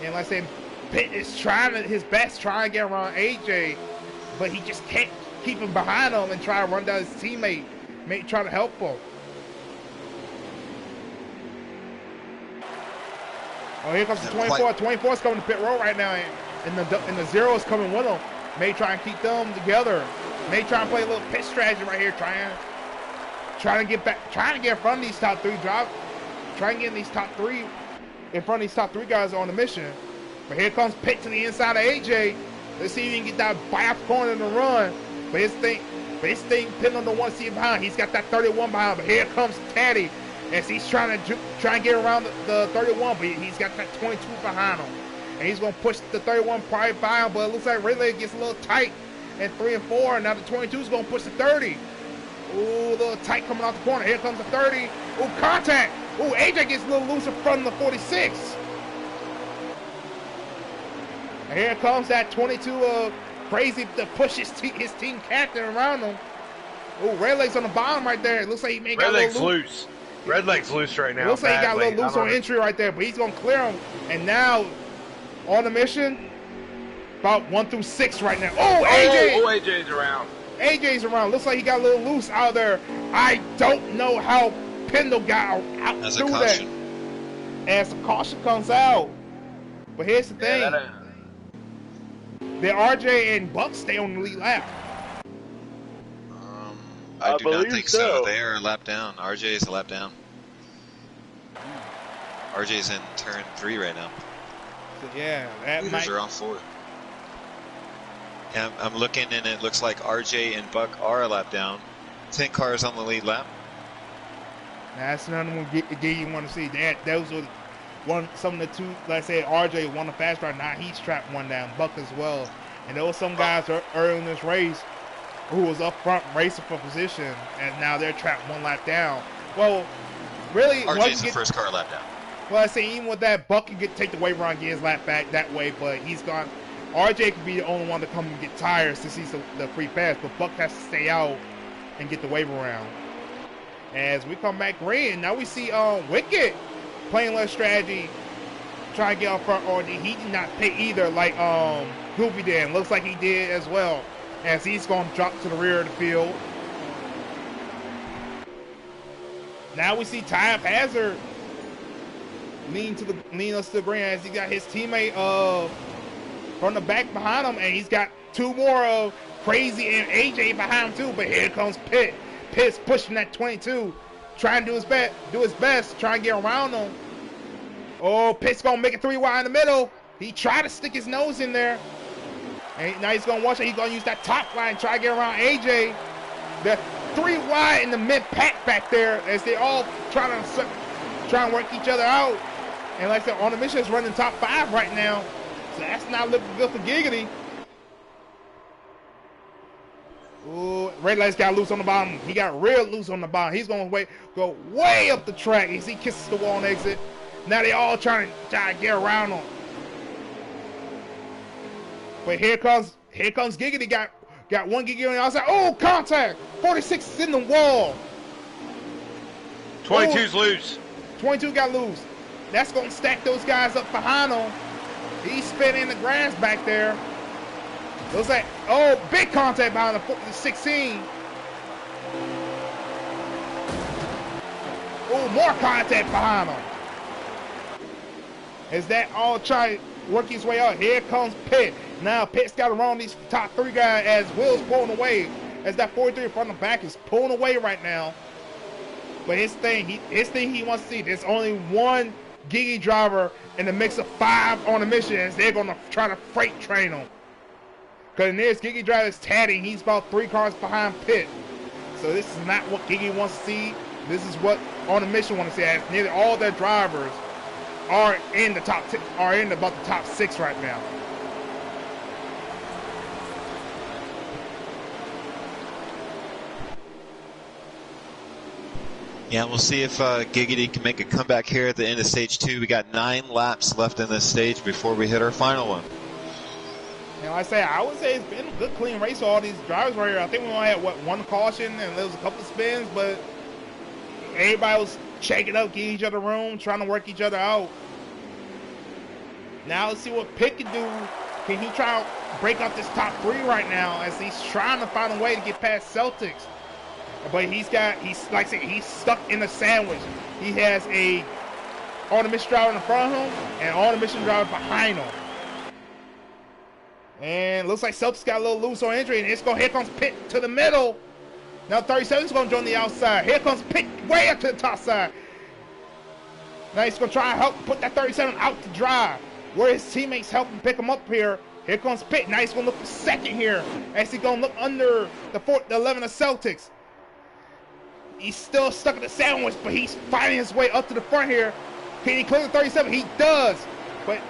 And like I said, Pitt is trying his best, trying to get around AJ, but he just can't keep him behind him and try to run down his teammate, try to help him. Oh, here comes the 24. 24 is coming to pit road right now, and the 0 is coming with him. May try and keep them together. May try and play a little pit strategy right here, trying to get in front of these top 3 drivers. Trying to get in these top 3 in front of these top 3 guys on the mission. But here comes Pitt to the inside of AJ. Let's see if he can get that back corner in the run. But his thing pinned on the 1 seat behind. He's got that 31 behind. But here comes Taddy as he's trying to get around the 31. But he's got that 22 behind him. And he's going to push the 31 probably by him. But it looks like Ridley gets a little tight in 3 and 4. Now the 22 is going to push the 30. Ooh, a little tight coming out the corner. Here comes the 30. Ooh, contact. Ooh, AJ gets a little loose in front of the 46. And here comes that 22 crazy to push his team captain around him. Ooh, red leg's on the bottom right there. It looks like he may got a little loose. Red leg's loose right now. It looks like he got a little loose on entry right there, but he's going to clear him. And now, on the mission, about 1 through 6 right now. Oh, AJ! Oh, AJ's around. AJ's around. Looks like he got a little loose out there. I don't know how Pendle got out through that. As the caution comes out. But here's the thing. The RJ and Buck stay on the lead lap. I do not think so. They are a lap down. RJ is a lap down. RJ's in turn 3 right now. So, yeah, that leaders are on 4. Yeah, I'm looking, and it looks like RJ and Buck are a lap down. 10 cars on the lead lap. That's another one you want to see. Those were some of the 2. Like I said, RJ won the fast ride. Now he's trapped 1 down. Buck as well. And there were some guys early in this race who was up front racing for position, and now they're trapped 1 lap down. Well, really, RJ's the first car lap down. Well, I say even with that, Buck can take the wave around, get his lap back that way, but he's gone. RJ could be the only one to come and get tires since he's the free pass, but Buck has to stay out and get the wave around. As we come back green, now we see Wicked playing less strategy, trying to get up front, or he did not pit either like Goofy did. Looks like he did as well, as he's going to drop to the rear of the field. Now we see Time Hazard lean us to the green as he got his teammate from the back behind him, and he's got 2 more of Crazy and AJ behind him too. But here comes Pitt. Pitt's pushing that 22, trying to do his best, trying to get around him. Oh, Pitt's gonna make it 3 wide in the middle. He tried to stick his nose in there. And now he's gonna watch it. He's gonna use that top line, try to get around AJ. The 3 wide in the mid pack back there as they all trying to work each other out. And like I said, On a Mission is running top 5 right now, so that's not looking good for Giggity. Ooh, Red Light's got loose on the bottom. He got real loose on the bottom. He's gonna go way up the track as he kisses the wall and exit. Now they all trying to get around him. But here comes Giggity. Got one Giggity on the outside. Oh, contact! 46 is in the wall. 22's loose. 22 got loose. That's gonna stack those guys up behind him. He's spinning the grass back there. Looks like, oh, big contact behind the 16. Oh, more contact behind him. As that all try to work his way out. Here comes Pitt. Now Pitt's got to run these top 3 guys as Will's pulling away. As that 43 from the back is pulling away right now. But his thing he wants to see, there's only one Giggity driver in the mix of 5 on a mission as they're going to try to freight train him. Because the nearest Giggity driver is Taddy. He's about 3 cars behind Pitt. So this is not what Giggity wants to see. This is what On a Mission want to see. As nearly all their drivers are in the top about the top 6 right now. Yeah, we'll see if Giggity can make a comeback here at the end of stage 2. We got 9 laps left in this stage before we hit our final one. And like I would say it's been a good, clean race for all these drivers right here. I think we only had, one caution, and there was a couple of spins, but everybody was shaking up, giving each other room, trying to work each other out. Now let's see what Pitt can do. Can he try to break up this top 3 right now as he's trying to find a way to get past Celtics? But he's like I said, he's stuck in a sandwich. He has a On a Mission driver in front of him and On a Mission driver behind him. And looks like Celtics got a little loose on injury, and here comes Pitt to the middle. Now 37 is going to join the outside. Here comes Pitt way up to the top side. Now he's going to try and help put that 37 out to dry, where his teammates help him pick him up here. Here comes Pitt. Now he's going to look for second here, as he's going to look under the 11 of Celtics. He's still stuck in the sandwich, but he's fighting his way up to the front here. Can he clear the 37? He does. But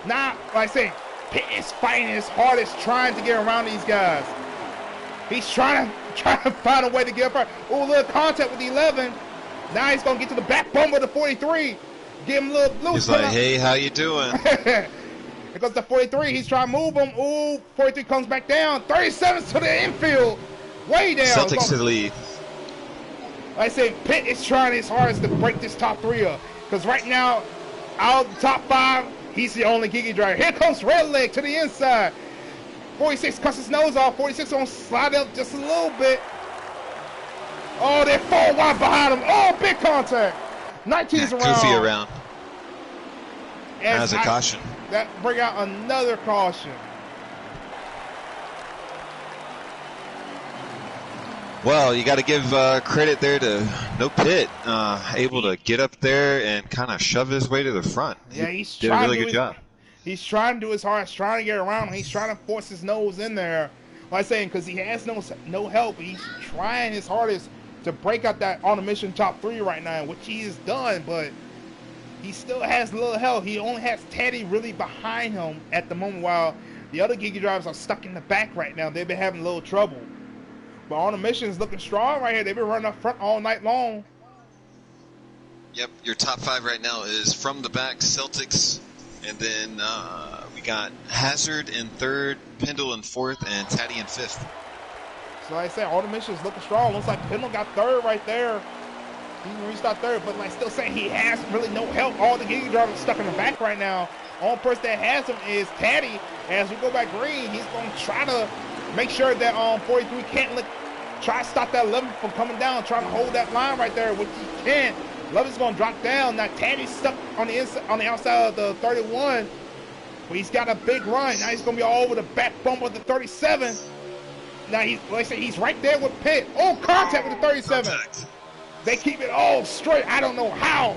now, like I say, Pitt is fighting his hardest, trying to get around these guys. He's trying to find a way to get up. Oh, a little contact with the 11. Now he's going to get to the back bumper of the 43. Give him a little loose. He's like, hey, how you doing? Here goes the 43. He's trying to move him. Ooh, 43 comes back down. 37's to the infield. Way down. Celtics to the lead. Like I said, Pitt is trying his hardest to break this top 3 up. Because right now, out of the top 5, he's the only Giggity driver. Here comes Red Leg to the inside. 46 cuts his nose off. 46 gonna slide up just a little bit. Oh, they're 4 wide behind him. Oh, big contact. 19's around. Goofy around. As a caution. That bring out another caution. Well, you got to give credit there to Pitt, able to get up there and kind of shove his way to the front. Yeah, he's did a really good job. He's trying to do his hardest, trying to get around him. He's trying to force his nose in there. Like I'm saying, because he has no help. He's trying his hardest to break out that On a Mission top 3 right now, which he has done, but he still has a little help. He only has Teddy really behind him at the moment, while the other Giggity drivers are stuck in the back right now. They've been having a little trouble. But On a Mission is looking strong right here. They've been running up front all night long. Yep, your top 5 right now is from the back, Celtics, and then we got Hazard in 3rd, Pendle in 4th, and Taddy in 5th. So like I said, On a Mission is looking strong. Looks like Pendle got 3rd right there. He reached out 3rd, but like still saying he has really no help. All the Giggity drivers stuck in the back right now. Only person that has him is Taddy. As we go back green, he's going to try to make sure that 43 can't try to stop that 11 from coming down, trying to hold that line right there, which he can't. 11's going to drop down. Now Taddy's stuck on the inside, on the outside of the 31, but he's got a big run. Now he's going to be all over the back bumper of the 37. Now like I said, he's right there with Pitt. Oh, contact with the 37. Contact. They keep it all straight. I don't know how,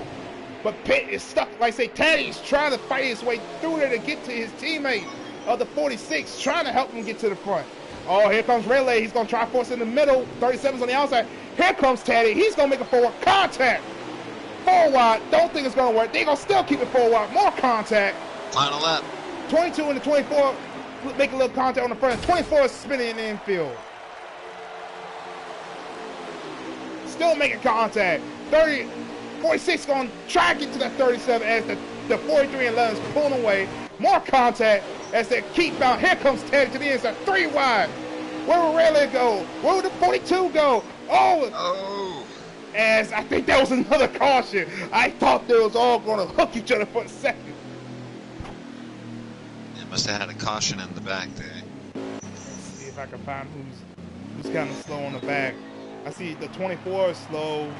but Pitt is stuck. Like I say, Taddy's trying to fight his way through there to get to his teammate. of the 46 trying to help him get to the front. Oh, here comes Relay. He's going to try to force in the middle. 37's on the outside. Here comes Teddy. He's going to make a forward contact. 4 wide. Don't think it's going to work. They're going to still keep it 4 wide. More contact. Final lap. 22 and the 24 make a little contact on the front. 24 is spinning in the infield. Still making contact. 46 going to try to get to that 37 as the 43 and 11 is pulling away. More contact as they keep out. Here comes Teddy to the inside. 3 wide. Where will Relay go? Where will the 42 go? Oh! As I think that was another caution. I thought they was all going to hook each other for a second. It must have had a caution in the back there. Let's see if I can find who's kind of slow on the back. I see the 24 is slow.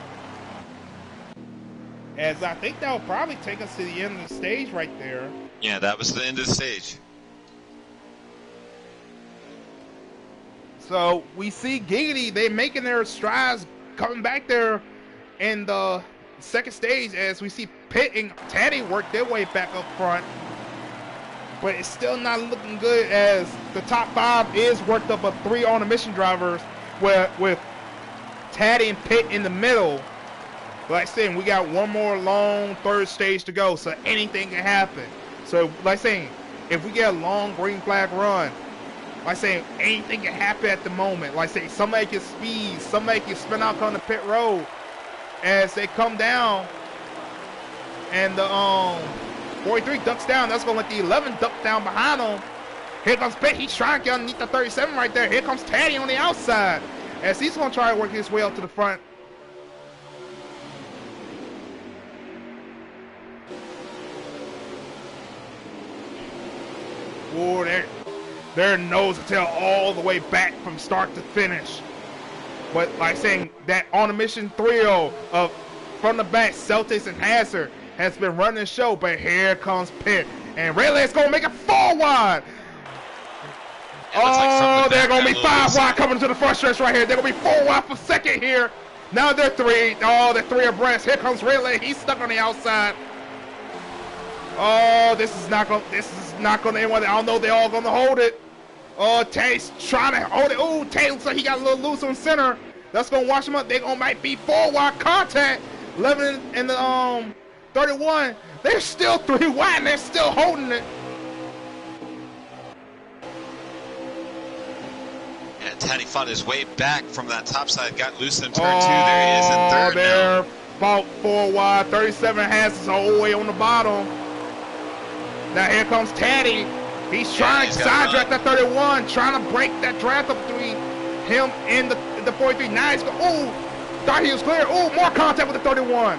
As I think that will probably take us to the end of the stage right there. Yeah, that was the end of the stage. So we see Giggity, they making their strides coming back there in the second stage as we see Pitt and Teddy work their way back up front. But it's still not looking good as the top 5 is worked up of 3 on the mission drivers with Teddy and Pitt in the middle. Like I said, we got one more long third stage to go, so anything can happen. So, like I say, if we get a long green flag run, like I say, anything can happen at the moment. Like I say, somebody can speed, somebody can spin out on the pit road as they come down, and the 43 ducks down. That's going to let the 11 duck down behind him. Here comes Pitt. He's trying to get underneath the 37 right there. Here comes Teddy on the outside as he's going to try to work his way up to the front. Oh, their nose to tail all the way back from start to finish. But like saying that on a mission trio of from the back, Celtics and Hazard has been running the show, but here comes Pitt. And Relay's going to make it 4 wide. Oh, they're going to be 5 wide coming to the front stretch right here. They're going to be 4 wide for second here. Now they're 3. Oh, they're 3 abreast. Here comes Relay. He's stuck on the outside. Oh, this is not going to end well. I don't know if they're all going to hold it. Oh, Teddy's trying to hold it. Oh, Teddy looks like he got a little loose on center. That's going to wash him up. They're going to might be 4 wide contact. 11 and the 31. They're still 3 wide and they're still holding it. And Teddy fought his way back from that top side, got loose in turn 2. There he is in third they're now. About 4 wide. 37 has his whole way on the bottom. Now here comes Teddy. He's trying to side draft that 31, trying to break that draft up between him and the 43. Now he's going, thought he was clear. More contact with the 31.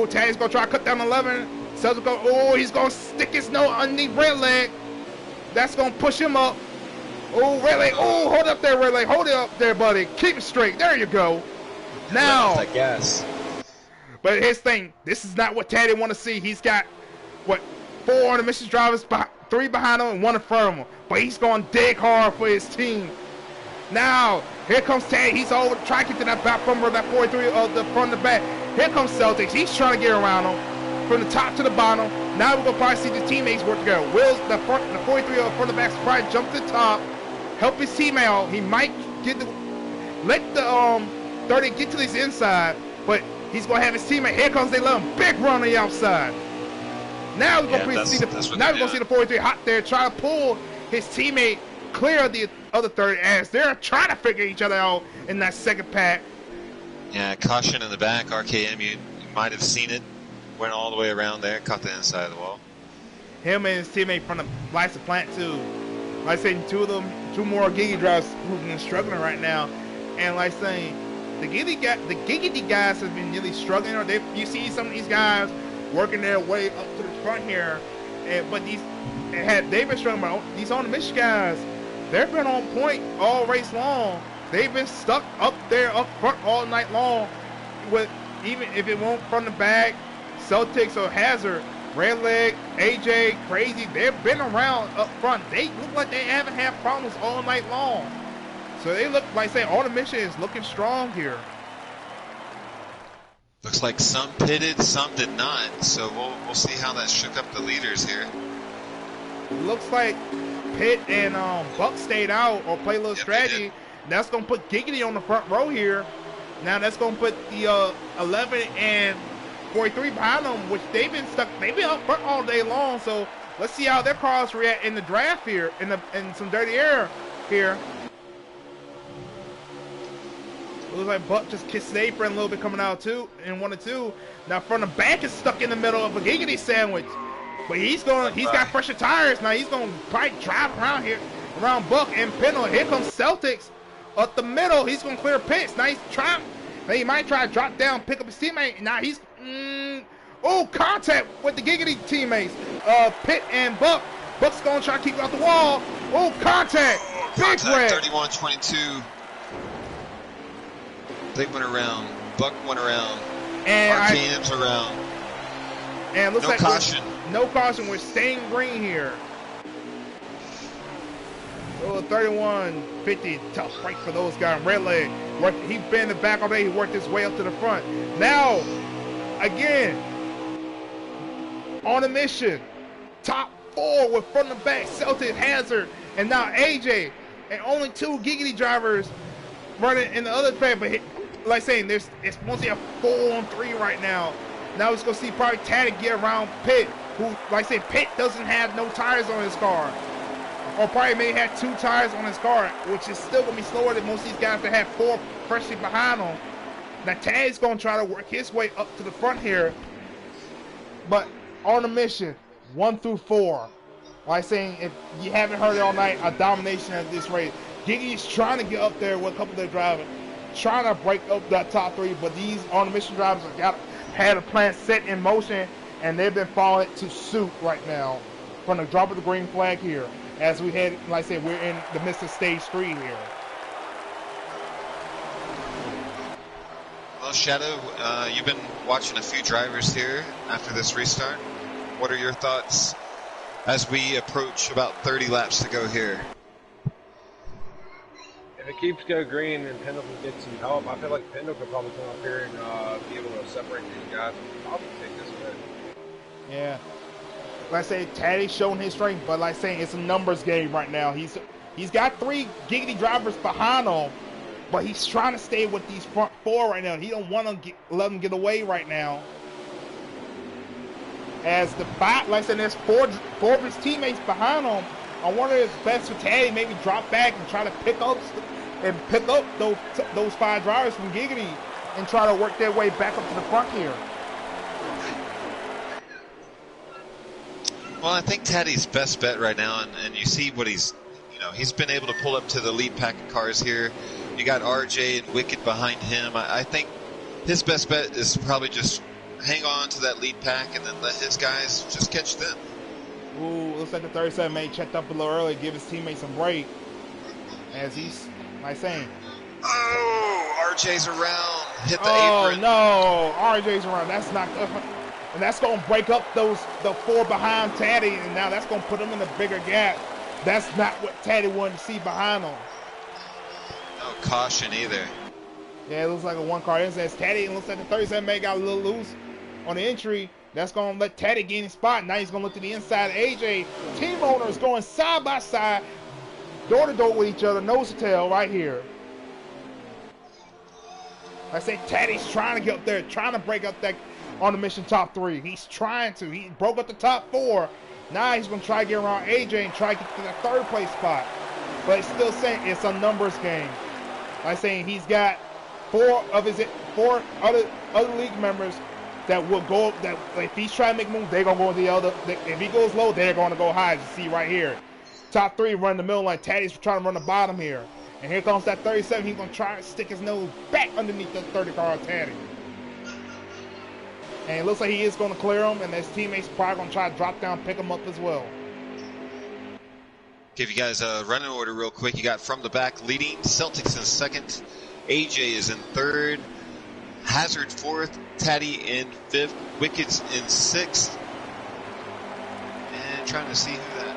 Teddy's going to try to cut down 11. He's going to stick his nose underneath Red Leg. That's going to push him up. Red Leg. Hold up there, Red Leg. Hold it up there, buddy. Keep it straight. There you go. Now. I guess. But his thing, this is not what Teddy want to see. He's got, 4 on the mission drivers, 3 behind him and 1 in front of him. But he's going to dig hard for his team. Now, here comes Teddy. He's over trying to get to that back from that 43 of the front to back. Here comes Celtics. He's trying to get around him from the top to the bottom. Now we're going to probably see the teammates work together. Will's the 43 of the front to back probably jump to the top, help his teammate out. He might let the 30 get to his inside, but he's going to have his teammate. Here comes the 11. Big run on the outside. Now we're going to see the 43 hot there, try to pull his teammate clear of the other 30 as they're trying to figure each other out in that second pack. Yeah, caution in the back. RKM, you might have seen it. Went all the way around there, caught the inside of the wall. Him and his teammate from the Lights of Plant too. Like I said, 2 more Giggity drivers who've been struggling right now. And like saying, the Giggity guys have been really struggling. Or you see some of these guys working their way up to the front here, but they've been struggling. But these on the mission guys, they've been on point all race long. They've been stuck up there up front all night long. With even if it won't from the back, Celtics or Hazard, Red Leg, AJ, Crazy, they've been around up front. They look like they haven't had problems all night long. So they look like saying all the mission is looking strong here. Looks like some pitted, some did not. So we'll see how that shook up the leaders here. looks like Pitt and Buck stayed out or played a little strategy. That's going to put Giggity on the front row here. Now that's going to put the 11 and 43 behind them, which they've been stuck. They've been up front all day long. So let's see how their cars react in the draft here, in some dirty air here. Looks like Buck just kissed his apron a little bit coming out too, in 1 and 2. Now from the back is stuck in the middle of a Giggity sandwich. But he's got fresher tires. Now he's going to probably drive around here, around Buck and Pendle. Here comes Celtics up the middle. He's going to clear pits. Now he might try to drop down, pick up his teammate. Now he's, contact with the Giggity teammates. Pitt and Buck. Buck's going to try to keep it off the wall. Contact. Big red. 31-22. They went around. Buck went around. And RKM's around. And looks no like caution. No caution. We're staying green here. 31-50. Tough break for those guys. Red leg. He's been in the back all day. He worked his way up to the front. Now, again, on a mission. Top 4 with front and back. Celtic, Hazard, and now AJ. And only 2 Giggity drivers running in the other track. But like saying, it's mostly a 4-on-3 right now. Now we're going to see probably Taddy get around Pitt, who, like I said, Pitt doesn't have no tires on his car. Or probably may have 2 tires on his car, which is still going to be slower than most of these guys that have 4 freshly behind them. Now Taddy's going to try to work his way up to the front here. But on a mission, 1 through 4. Like saying, if you haven't heard it all night, a domination of this race. Giggy's trying to get up there with a couple of their drivers, trying to break up that top 3, but these on the mission drivers had a plan set in motion, and they've been following it to suit right now from the drop of the green flag here. As we head, like I said, we're in the midst of stage 3 here. Well, Shadow, you've been watching a few drivers here after this restart. What are your thoughts as we approach about 30 laps to go here? If it keeps go green and Pendle can get some help, I feel like Pendle could probably come up here and be able to separate these guys and probably take this win. Yeah. Like I say, Taddy's showing his strength, but like I say, it's a numbers game right now. He's got 3 Giggity drivers behind him, but he's trying to stay with these front 4 right now. He don't want to let them get away right now. As the 5, like I said, there's 4 of his teammates behind him. I wonder if it's best for Taddy maybe drop back and try to pick up those 5 drivers from Giggity and try to work their way back up to the front here. Well, I think Taddy's best bet right now, and you see what he's been able to pull up to the lead pack of cars here. You got RJ and Wicked behind him. I think his best bet is to probably just hang on to that lead pack and then let his guys just catch them. Ooh, looks like the 37 may checked up a little early, give his teammates some break. As he's, like saying, RJ's around, hit the Oh apron. no, RJ's around. That's not good. And that's going to break up the 4 behind Taddy, and now that's going to put him in a bigger gap. That's not what Taddy wanted to see behind him. No caution either. Yeah, it looks like a 1-car incident. Taddy, it looks like the 37 may got a little loose on the entry. That's going to let Taddy gain his spot. Now he's going to look to the inside. AJ, team owners going side by side, door to door with each other, nose to tail right here. I say Taddy's trying to get up there, trying to break up that on the mission top 3. He's trying to. He broke up the top 4. Now he's going to try to get around AJ and try to get to that 3rd place spot. But it's still saying it's a numbers game. Like saying he's got 4 other league members that will go, that if he's trying to make moves, they're going to go the other. If he goes low, they're going to go high. As you see right here. Top 3 run the middle line. Taddy's trying to run the bottom here. And here comes that 37. He's going to try to stick his nose back underneath the 30 car Taddy. And it looks like he is going to clear him, and his teammates probably going to try to drop down, pick him up as well. Give you guys a running order real quick. You got from the back leading, Celtics in 2nd, AJ is in 3rd, Hazard 4th, Taddy in 5th, Wicked's in 6th. And trying to see who that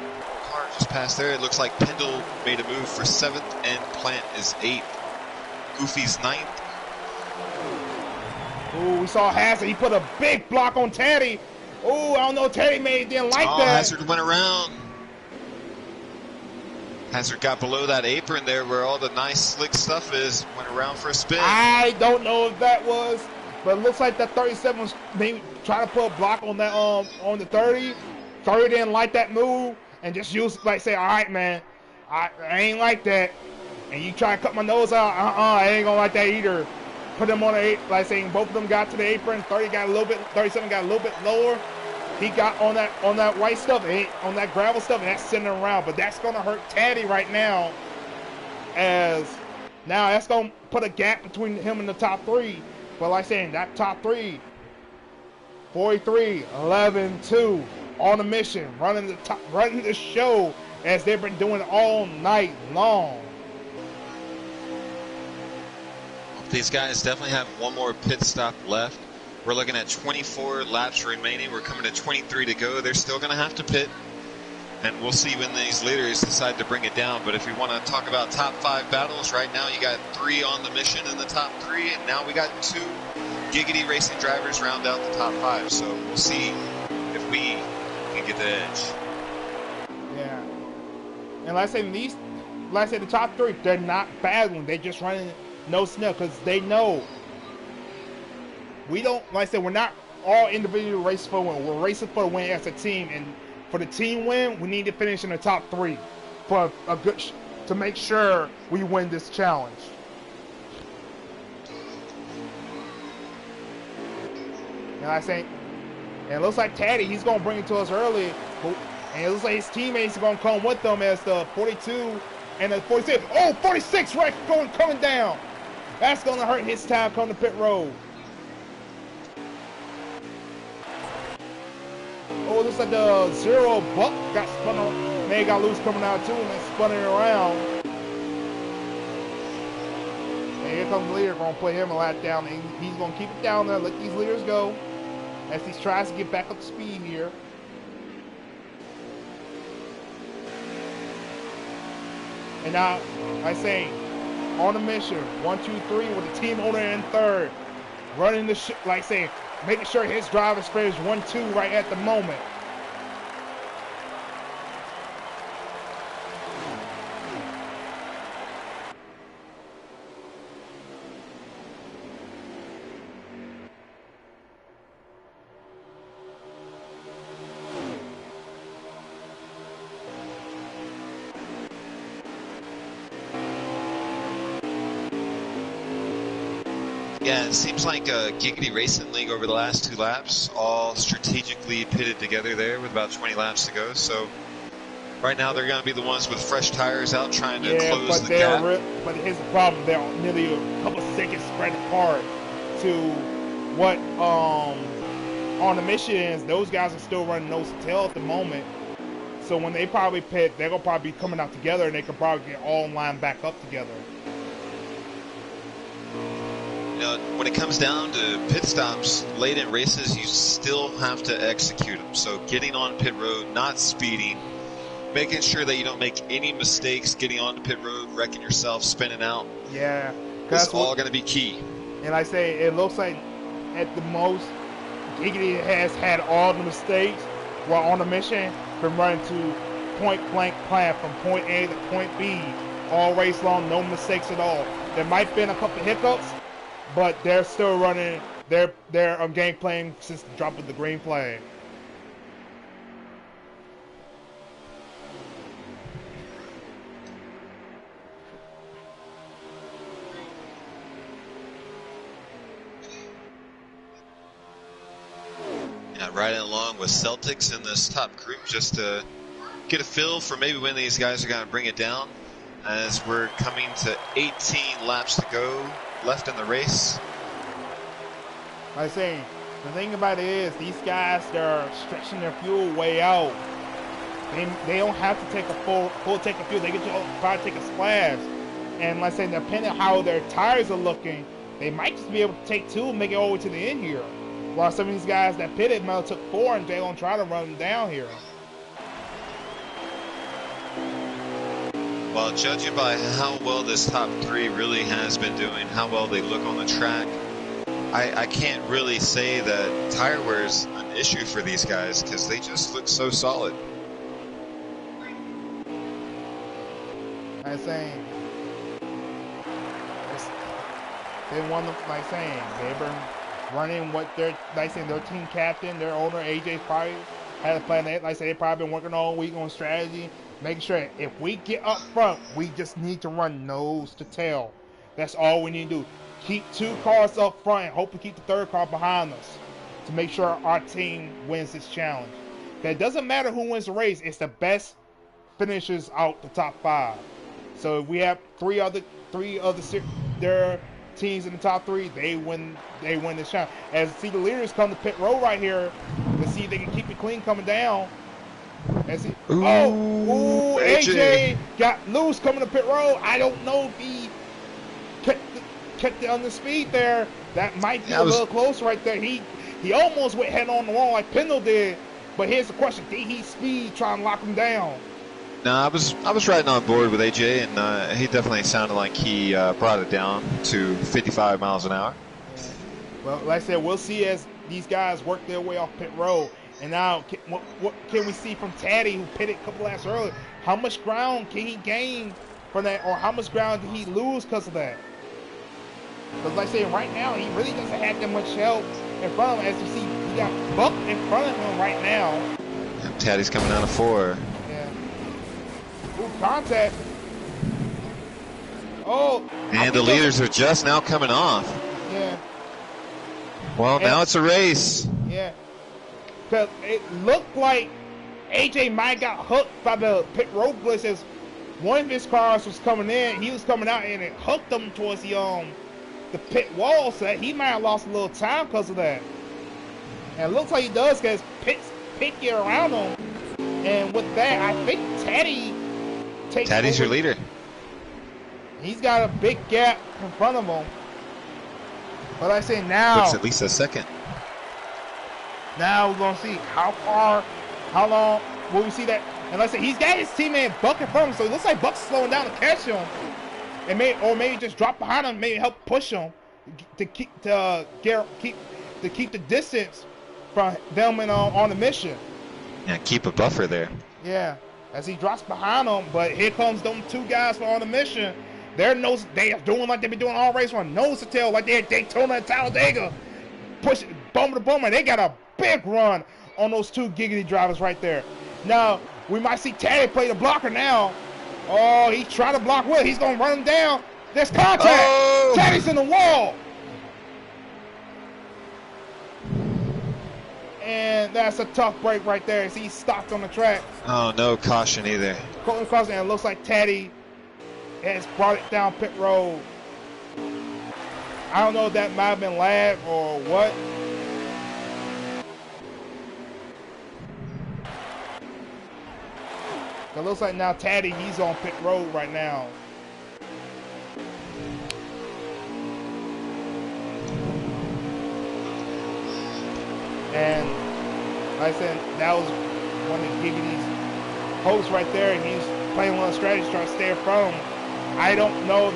car just passed there. It looks like Pendle made a move for 7th, and Plant is 8th. Goofy's 9th. Ooh, we saw Hazard. He put a big block on Taddy. Ooh, I don't know. Taddy didn't like that. Hazard went around. Hazard got below that apron there where all the nice slick stuff is, went around for a spin. I don't know if that was, but it looks like that 37 was maybe trying to put a block on that on the 30. 30 didn't like that move and just used like say, all right, man, I ain't like that. And you try to cut my nose out, I ain't gonna like that either. Put them on the 8, like saying both of them got to the apron. 30 got a little bit, 37 got a little bit lower. He got on that white stuff, on that gravel stuff, and that's sending around. But that's gonna hurt Taddy right now, as now that's gonna put a gap between him and the top 3. But like saying that top 3, 43, 11, 2, on a mission, running the show as they've been doing all night long. These guys definitely have one more pit stop left. We're looking at 24 laps remaining. We're coming to 23 to go. They're still going to have to pit. And we'll see when these leaders decide to bring it down. But if we want to talk about top 5 battles, right now you got 3 on the mission in the top 3. And now we got 2 Giggity racing drivers round out the top 5. So we'll see if we can get the edge. Yeah. And like I said, the top 3, they're not battling. They're just running no sniff because they know we don't, like I said, we're not all individual races for win. We're racing for the win as a team, and for the team win, we need to finish in the top 3 for a good to make sure we win this challenge. And I say, and it looks like Taddy, he's gonna bring it to us early, and it looks like his teammates are gonna come with them as the 42 and the 46. Oh, 46 right coming down. That's gonna hurt his time coming to pit road. Oh, it looks like the 0 buck got spun on. They got loose coming out too, and they spun it around. And here comes the leader, gonna put him a lap down, and he's gonna keep it down there, let these leaders go as he tries to get back up to speed here. And now, I say, on a mission, 1, 2, 3, with the team owner in 3rd, running the like saying, making sure his driver's finish 1, 2 right at the moment. Yeah, it seems like a Giggity Racing League over the last 2 laps, all strategically pitted together there with about 20 laps to go. So right now they're going to be the ones with fresh tires out trying to close the gap. But here's the problem: they're nearly a couple seconds spread apart to what on the mission is. Those guys are still running nose to tail at the moment. So when they probably pit, they're gonna probably be coming out together, and they can probably get all lined back up together. You know, when it comes down to pit stops late in races, you still have to execute them. So getting on pit road, not speeding, making sure that you don't make any mistakes getting onto pit road, wrecking yourself, spinning out. Yeah, that's all going to be key. And I say, it looks like at the most, Giggity has had all the mistakes while on the mission, been running to point blank plan from point A to point B all race long, no mistakes at all. There might have been a couple hiccups, but they're still running their game plan since the drop of the green flag. Yeah, riding along with Celtics in this top group just to get a feel for maybe when these guys are going to bring it down, as we're coming to 18 laps to go left in the race. I say, the thing about it is, these guys, they're stretching their fuel way out. They don't have to take a full tank of fuel. They get to probably take a splash. And like I say, depending on how their tires are looking, they might just be able to take 2 and make it all the way to the end here. While some of these guys that pitted might have took 4, and they're going to try to run them down here. Well, judging by how well this top 3 really has been doing, how well they look on the track, I can't really say that tire wear is an issue for these guys because they just look so solid. I'm saying, they won the, like saying, they've been running what their, like saying, their team captain, their owner, AJ, probably had a plan. Like I said, they probably been working all week on strategy, making sure if we get up front, we just need to run nose to tail. That's all we need to do. Keep 2 cars up front and hope to keep the 3rd car behind us to make sure our team wins this challenge. It doesn't matter who wins the race, it's the best finishers out the top 5. So if we have three other their teams in the top 3, they win this challenge. As see the leaders come to pit road right here, let's see if they can keep it clean coming down. And see, AJ got loose coming to pit road. I don't know if he kept it on the speed there. That might be a little close right there. He almost went head on the wall like Pendle did. But here's the question: did he speed trying to lock him down? No, I was riding on board with AJ, and he definitely sounded like he brought it down to 55 miles an hour. Yeah. Well, like I said, we'll see as these guys work their way off pit road. And now, what can we see from Taddy, who pitted a couple laps earlier? How much ground can he gain from that, or how much ground did he lose because of that? Because like I say, right now, he really doesn't have that much help in front of him. As you see, he got Buck in front of him right now. And Taddy's coming down to 4. Yeah. Ooh, contact. Oh. And the leaders are just now coming off. Yeah. Well, now it's a race. Yeah. Because it looked like AJ might got hooked by the pit road blitz as one of his cars was coming in. He was coming out and it hooked him towards the pit wall, so he might have lost a little time because of that. And it looks like he does because Pit get around him. And with that, I think Taddy takes Taddy's your leader. He's got a big gap in front of him. But I say now. Looks at least a second. Now we're going to see how long will we see that. And like I said, he's got his teammate Buck in front of him, so it looks like Buck's slowing down to catch him. And maybe just drop behind him, maybe help push him to keep the distance from them and on the mission. Yeah, keep a buffer there. Yeah, as he drops behind him, but here comes them 2 guys on the mission. They are doing like they've been doing all race on nose to tail, like they're Daytona and Talladega, push bumper to bumper. They got a big run on those 2 Giggity drivers right there. Now we might see Taddy play the blocker now. Oh, he's trying to block Will. He's going to run him down. There's contact. Oh! Taddy's in the wall. And that's a tough break right there as he's stopped on the track. Oh, no caution either. And it looks like Taddy has brought it down pit road. I don't know if that might have been lag or what. It looks like now Taddy, he's on pit road right now. And like I said, that was one of Giggity's hopes right there, and he's playing one of the strategies trying to stay from him. I don't know.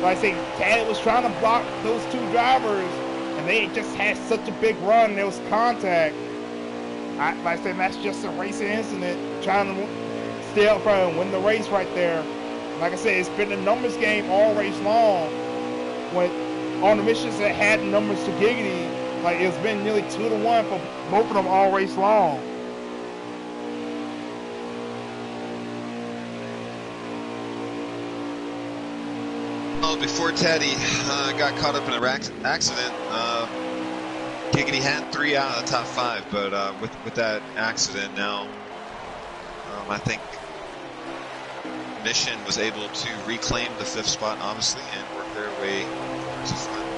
Like I say, Taddy was trying to block those 2 drivers, and they just had such a big run. There was contact. Like I said, that's just a racing incident, trying to stay up front and win the race right there. Like I said, it's been a numbers game all race long. When on the missions that had numbers to Giggity, like it's been nearly 2-1 for both of them all race long. Well, before Taddy got caught up in an accident, Giggity had 3 out of the top 5, but with that accident now, I think Mission was able to reclaim the 5th spot, obviously, and work their way to front.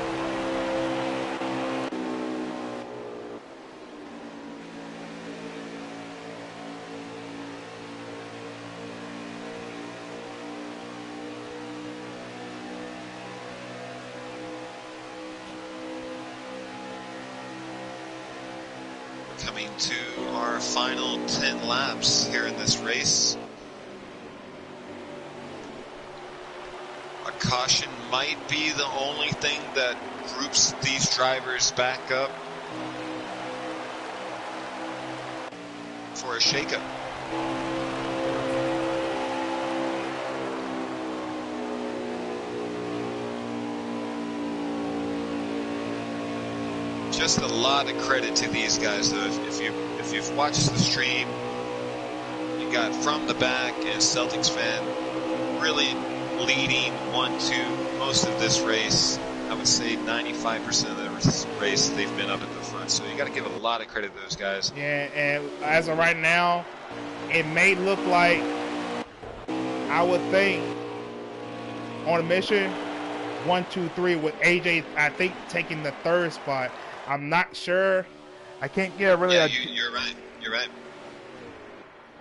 Coming to our final 10 laps here in this race. A caution might be the only thing that groups these drivers back up for a shakeup. just a lot of credit to these guys. Though, if you've watched the stream, you got From the Back and Celtics fan really leading 1-2 most of this race. I would say 95% of the race they've been up at the front. So you got to give a lot of credit to those guys. Yeah, and as of right now, it may look like, I would think, on a mission, 1, 2, 3 with AJ, I think, taking the third spot. I'm not sure. I can't get really. Yeah, you're right. You're right.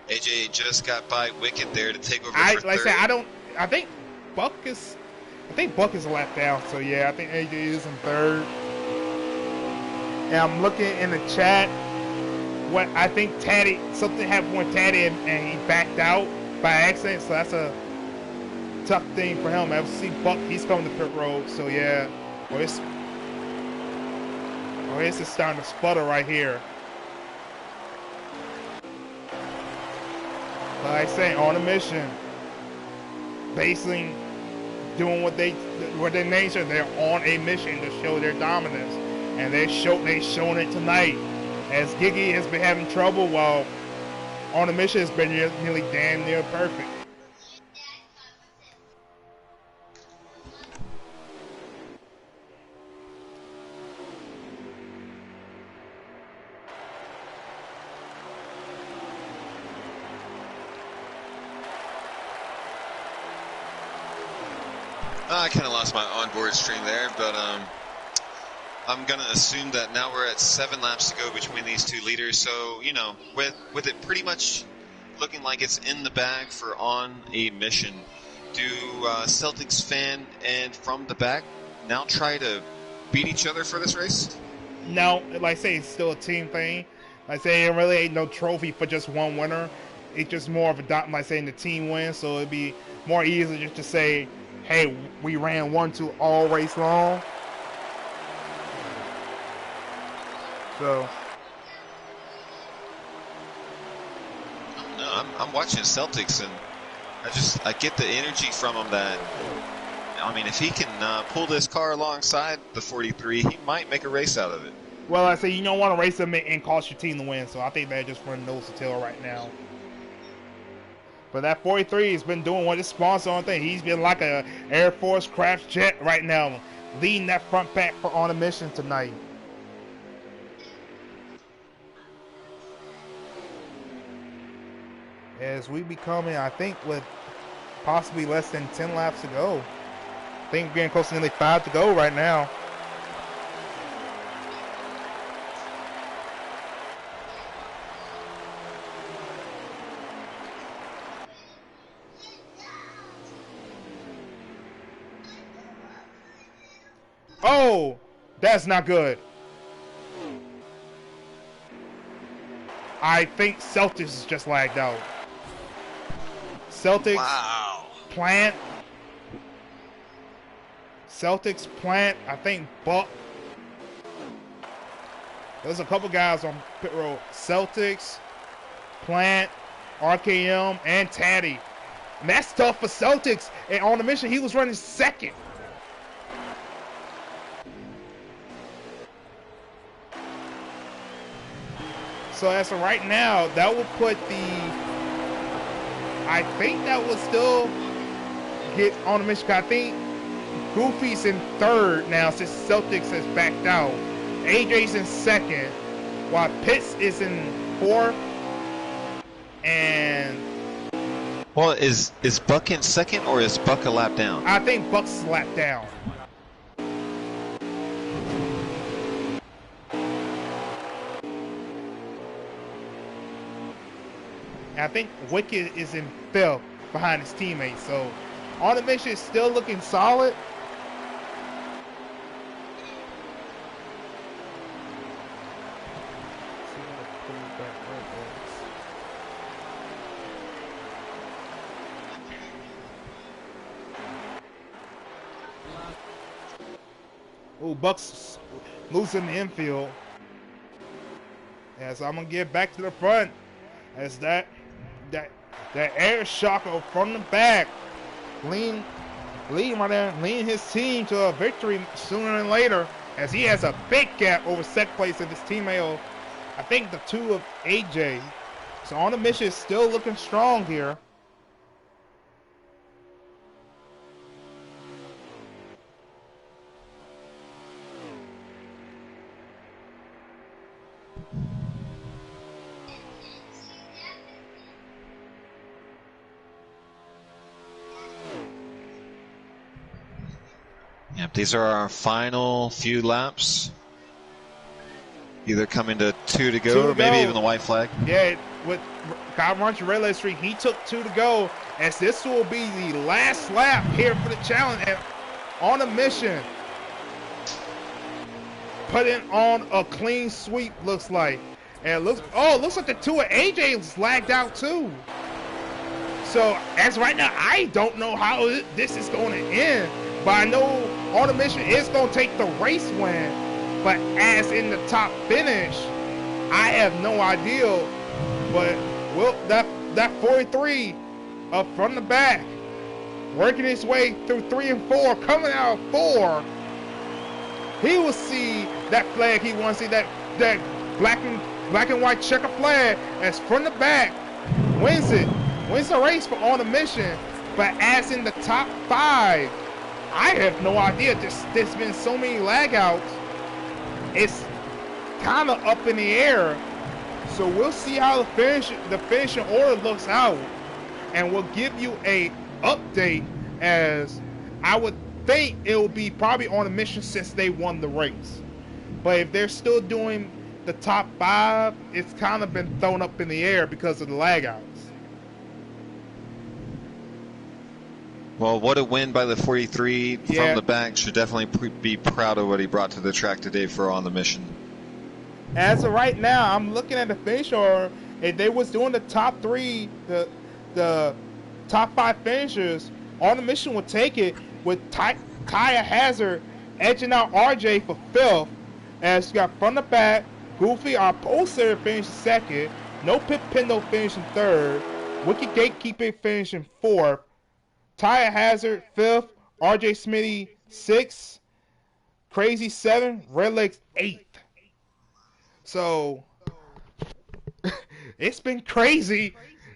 AJ just got by Wicked there to take over for third. Like I said, I think Buck is a lap down. So yeah, I think AJ is in third. And I'm looking in the chat. What I think something happened with Taddy and he backed out by accident. So that's a tough thing for him. I see Buck, he's coming to pit road. So yeah, this is starting to sputter right here. Like I say, on a mission, basically doing what their nature. They're on a mission to show their dominance, and they showing it tonight. As Giggity has been having trouble, while on a mission has been nearly damn near perfect. I kind of lost my onboard stream there, but I'm going to assume that now we're at 7 laps to go between these two leaders. So, you know, with it pretty much looking like it's in the bag for On a Mission, do Celtics fan and From the Back now try to beat each other for this race? No, like I say, it's still a team thing. Like I say, it really ain't no trophy for just one winner. It's just more of a, like I say, the team wins, so it'd be more easy just to say, hey, we ran 1-2 all race long. So. No, I'm watching Celtics, and I get the energy from him that, I mean, if he can pull this car alongside the 43, he might make a race out of it. Well, I say you don't want to race them and cost your team the win, so I think they're just running nose to tail right now. But that 43 has been doing what his sponsor on thing. He's been like a Air Force craft jet right now, leading that front pack for On a Mission tonight. As we be coming, I think, with possibly less than 10 laps to go. I think we're getting close to nearly 5 to go right now. Oh, that's not good. I think Celtics is just lagged out. Celtics, wow. Plant. Celtics, Plant. I think Buck. There's a couple guys on pit road. Celtics, Plant, RKM, and Taddy. And that's tough for Celtics. And on the mission, he was running second. So as of right now, that will put I think that will still get On the Mission. I think Goofy's in third now since Celtics has backed out. AJ's in second, while Pitts is in fourth. And well, is Buck in second, or is Buck a lap down? I think Buck's a lap down. And I think Wicked is in fifth behind his teammates. So On the Mission is still looking solid. Ooh, Buck's losing the infield. Yeah, so I'm gonna get back to the front as that air shocker from the back leading his team to a victory sooner than later. as he has a big gap over second place of his teammate. I think the 2 of AJ. So On a Mission is still looking strong here. Yep, these are our final few laps. Either coming to 2 to go, or maybe even the white flag. Yeah, with Kyle Martin Relay Street, he took 2 to go, as this will be the last lap here for the challenge. And On a Mission, putting on a clean sweep, looks like. And it looks like the 2 of AJ's lagged out too. So as right now, I don't know how this is going to end, but I know On a Mission is going to take the race win. But as in the top finish, I have no idea. But that 43 up from the back, working his way through 3 and 4, coming out 4, he will see that flag he wants to see, that black and white checker flag as from the back wins the race for On a Mission. But as in the top 5, I have no idea. There's been so many lag outs. It's kind of up in the air, so we'll see how the finishing order looks out, and we'll give you a update, as I would think it will be probably On a Mission since they won the race. But if they're still doing the top 5, it's kind of been thrown up in the air because of the lag outs. Well, what a win by the 43 from the back. Should definitely be proud of what he brought to the track today for On the Mission. As of right now, I'm looking at the finish order. If they was doing the top 3, the top 5 finishers, On the Mission would take it, with Kaya Hazard edging out RJ for 5th. As you got from the back, Goofy, our poster, finishing 2nd. No Pit Pendo finishing 3rd. Wicked Gatekeeper finishing 4th. Taya Hazard 5th, RJ Smitty 6th, Crazy 7th, Red Legs 8th. So it's been crazy,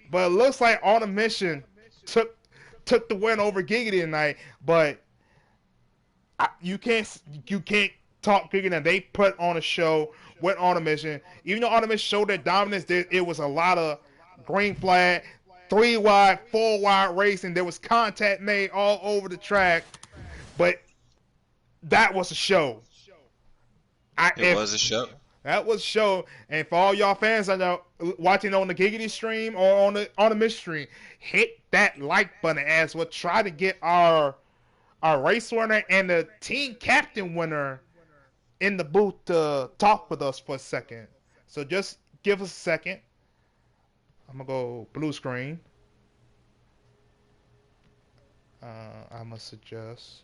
but it looks like On a Mission took the win over Giggity tonight. But you can't talk Giggity. They put on a show with On a Mission. Even though On a Mission showed their dominance, it was a lot of green flag, 3 wide, 4 wide racing. There was contact made all over the track, but that was a show. It was a show. That was a show. And for all y'all fans I know watching on the Giggity stream or on the Mission stream, hit that like button as we'll try to get our race winner and the team captain winner in the booth to talk with us for a second. So just give us a second. I'm going to go blue screen. I'm going to suggest.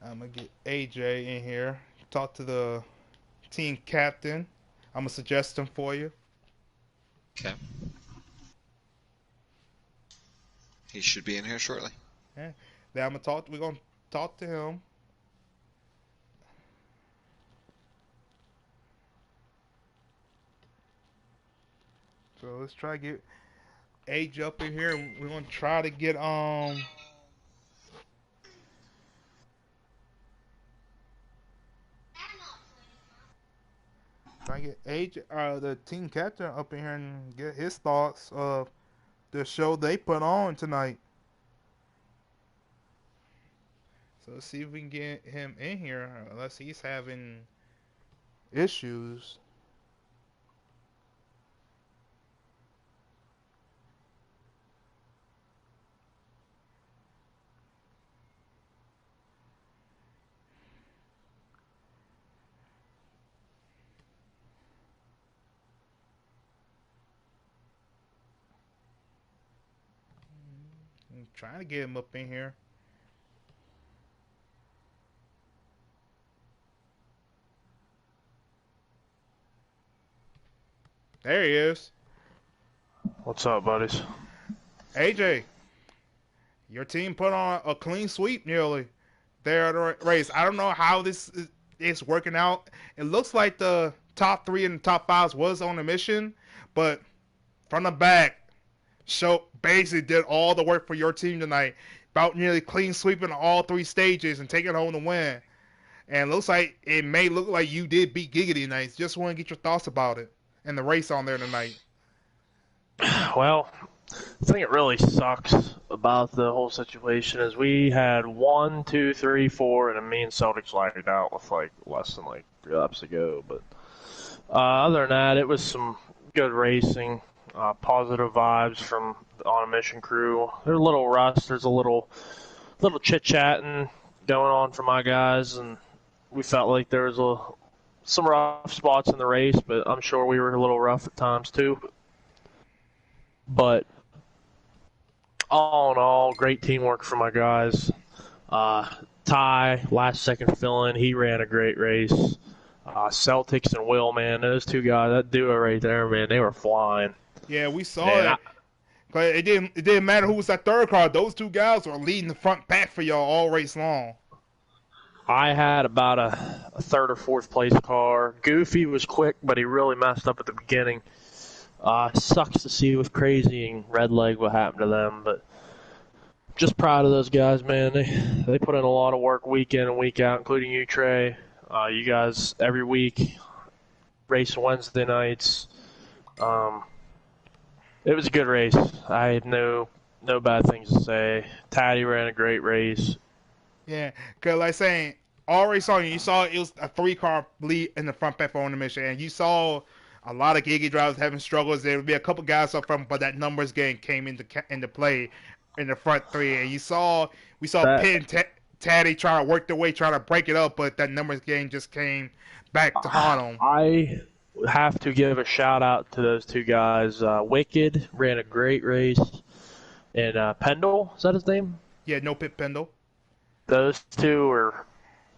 I'm going to get AJ in here. Talk to the team captain. I'm going to suggest him for you. Okay. He should be in here shortly. Yeah. Then we're going to talk to him. So let's try to get AJ up in here. We're going to try to get AJ, the team captain, up in here and get his thoughts of the show they put on tonight. So let's see if we can get him in here, unless he's having issues. I'm trying to get him up in here. There he is. What's up, buddies? AJ, your team put on a clean sweep nearly there at the race. I don't know how this is working out. It looks like the top 3 and the top 5s was on a mission, but from the back, show basically did all the work for your team tonight. About nearly clean sweeping all 3 stages and taking home the win. And it looks like it may look like you did beat Giggity tonight. Just want to get your thoughts about it and the race on there tonight. Well, the thing that really sucks about the whole situation is we had 1, 2, 3, 4, and me and Celtics lagged out with like less than like 3 laps to go. But other than that, it was some good racing, positive vibes from the on a mission crew. There's a little rust. There's a little chit chatting going on for my guys, and we felt like there was some rough spots in the race, but I'm sure we were a little rough at times too. But all in all, great teamwork for my guys. Ty, last second fill-in, he ran a great race. Celtics and Will, man, those 2 guys, that duo right there, man, they were flying. Yeah, we saw it. But it didn't matter who was that third car. Those 2 guys were leading the front pack for y'all all race long. I had about a 3rd or 4th place car. Goofy was quick, but he really messed up at the beginning. Sucks to see with Crazy and Redleg what happened to them, but just proud of those guys, man. They put in a lot of work week in and week out, including you, Trey. You guys every week race Wednesday nights. It was a good race. I had no bad things to say. Taddy ran a great race. Yeah, because like saying, all race on you saw it was a 3-car lead in the front pack on the mission, and you saw a lot of Giggity drivers having struggles. There would be a couple guys up front, but that numbers game came into play in the front 3, and we saw Pitt and Taddy trying to work their way, trying to break it up, but that numbers game just came back to haunt them. I have to give a shout out to those 2 guys. Wicked ran a great race, and Pendle, is that his name? Yeah, no Pit Pendle. Those 2 were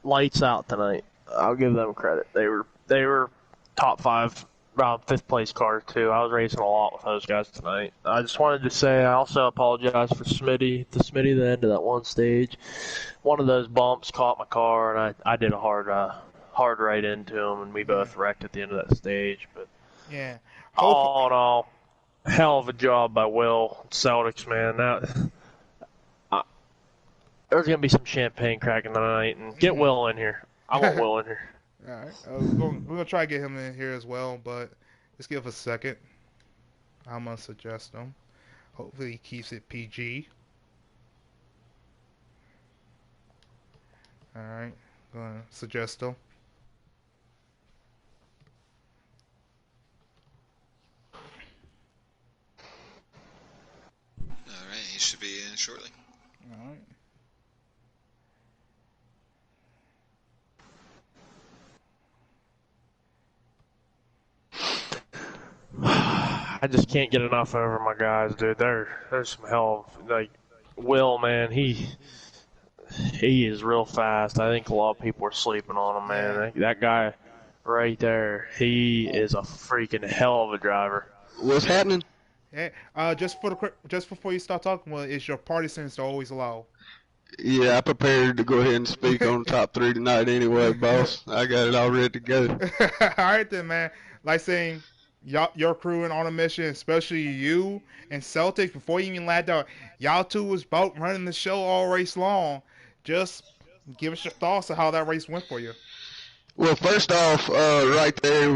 lights out tonight. I'll give them credit. They were top 5, around 5th place cars too. I was racing a lot with those guys tonight. I just wanted to say I also apologize for Smitty. The end of that one stage, one of those bumps caught my car, and I did a hard right into him, and we both wrecked at the end of that stage. But yeah, all in all, hell of a job by Will Celtics, man. There's going to be some champagne cracking tonight, and get Will in here. I want Will in here. All right. We're going to try to get him in here as well, but just give us a second. I'm going to suggest him. Hopefully he keeps it PG. All right. Going to suggest him. All right, he should be in shortly. All right. I just can't get enough over my guys, dude. There's some hell of, like, Will, man, he is real fast. I think a lot of people are sleeping on him, man. That guy right there, he is a freaking hell of a driver. What's happening? Yeah, just before you start talking, well, is your party sentence always allowed? Yeah, I prepared to go ahead and speak on top 3 tonight anyway, boss. I got it all ready to go. All right then, man. Like saying, your crew and on a mission, especially you and Celtics, before you even lagged out, y'all 2 was about running the show all race long. Just give us your thoughts on how that race went for you. Well, first off, right there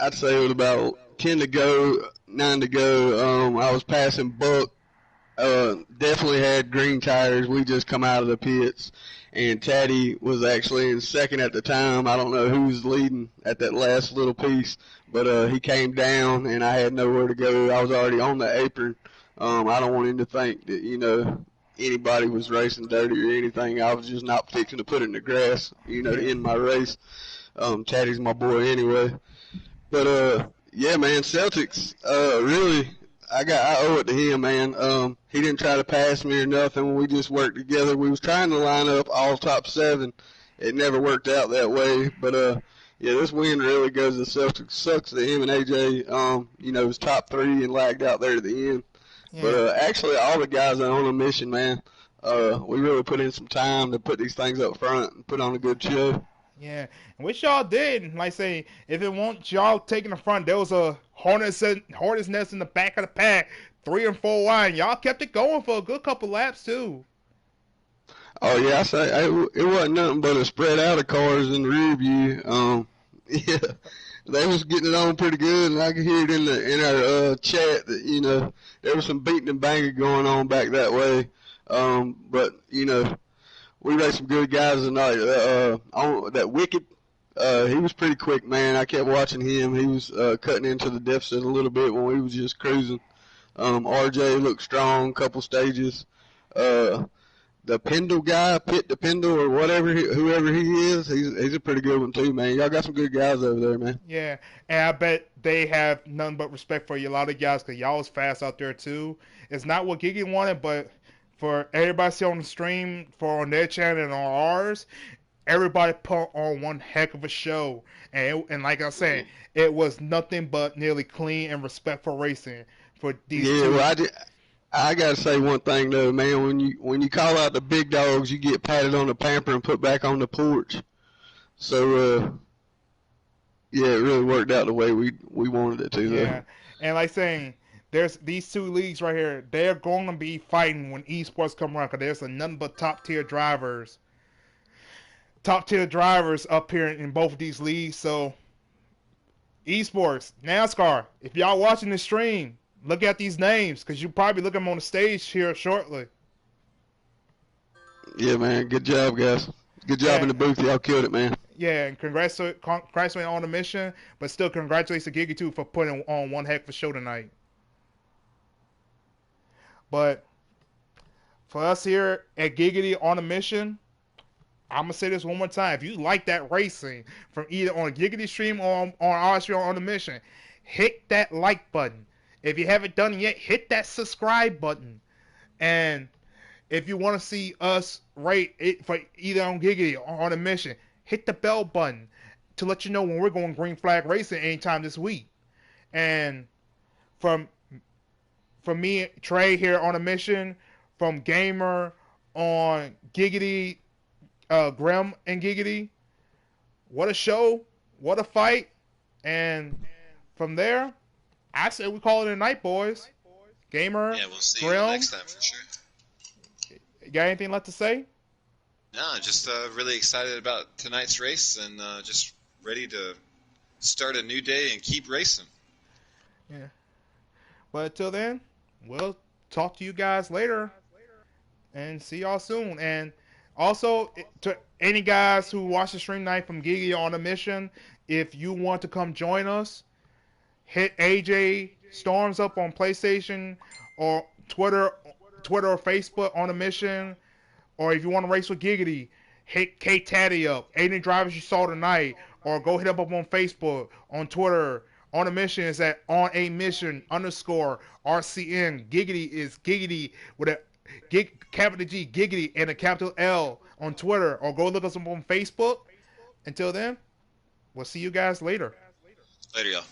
I'd say it was about 10 to go, 9 to go. I was passing Buck. Definitely had green tires. We just come out of the pits, and Taddy was actually in second at the time. I don't know who was leading at that last little piece, but he came down, and I had nowhere to go. I was already on the apron. I don't want him to think that, anybody was racing dirty or anything. I was just not fixing to put it in the grass, to end my race. Taddy's my boy anyway. But, yeah, man, Celtics, really, I owe it to him, man. He didn't try to pass me or nothing. We just worked together. We was trying to line up all top 7. It never worked out that way. But, Yeah, this win really goes to sucks to him and AJ. It was top 3 and lagged out there at the end. But Yeah. actually, all the guys are on a mission, man. We really put in some time to put these things up front and put on a good show. Yeah, which y'all did. Like say, if it weren't y'all taking the front, there was a hornet's nest in the back of the pack, 3 and 4 wide. Y'all kept it going for a good couple laps too. Oh yeah, I say it wasn't nothing but a spread out of cars in the rear view. Yeah, they was getting it on pretty good, and I could hear it in our chat that there was some beating and banging going on back that way. But we raced some good guys tonight. On that Wicked, he was pretty quick, man. I kept watching him. He was cutting into the deficit a little bit when we was just cruising. RJ looked strong, couple stages. The Pendle guy, Pitt the Pendle or whoever he is, he's a pretty good one too, man. Y'all got some good guys over there, man. Yeah, and I bet they have none but respect for you, a lot of guys, because y'all was fast out there too. It's not what Giggity wanted, but for everybody see on the stream, for on their channel and on ours, everybody put on one heck of a show. And like I said, it was nothing but nearly clean and respectful racing for these two. Well, I gotta say one thing though, man. When you call out the big dogs, you get patted on the pamper and put back on the porch. So yeah, it really worked out the way we wanted it to. Yeah, and like saying, there's these two leagues right here. They're going to be fighting when esports come around, because there's nothing but top tier drivers up here in both of these leagues. So esports, NASCAR, if y'all watching the stream, look at these names, because you probably look at them on the stage here shortly. Yeah, man. Good job, guys. Good job in the booth. Y'all killed it, man. Yeah, and congratulations on the mission, but still congratulations to Giggity too for putting on one heck of a show tonight. But for us here at Giggity on a mission, I'm gonna say this one more time. If you like that racing from either on a Giggity stream or on our stream on the mission, hit that like button. If you haven't done it yet, hit that subscribe button. And if you want to see us rate it for either on Giggity or on a mission, hit the bell button to let you know when we're going green flag racing anytime this week. And from me, Trey here on a mission, from Gamer on Giggity, Grim and Giggity, what a show, what a fight. And from there, I say we call it a night, boys. Gamer, Yeah, we'll see Grim, you next time for sure. you got anything left to say? No, just really excited about tonight's race and just ready to start a new day and keep racing. Yeah. But until then, we'll talk to you guys later and see y'all soon. And also, to any guys who watch the stream tonight from Giggity on a mission, if you want to come join us, hit AJ Storms up on PlayStation or Twitter or Facebook on a mission. Or if you want to race with Giggity, hit K Taddy up. Any drivers you saw tonight, or go hit up on Facebook, on Twitter. On a mission is at on a mission _RCN. Giggity is Giggity with a capital G, Giggity, and a capital L on Twitter, or go look us up on Facebook. Until then, we'll see you guys later. Later, y'all.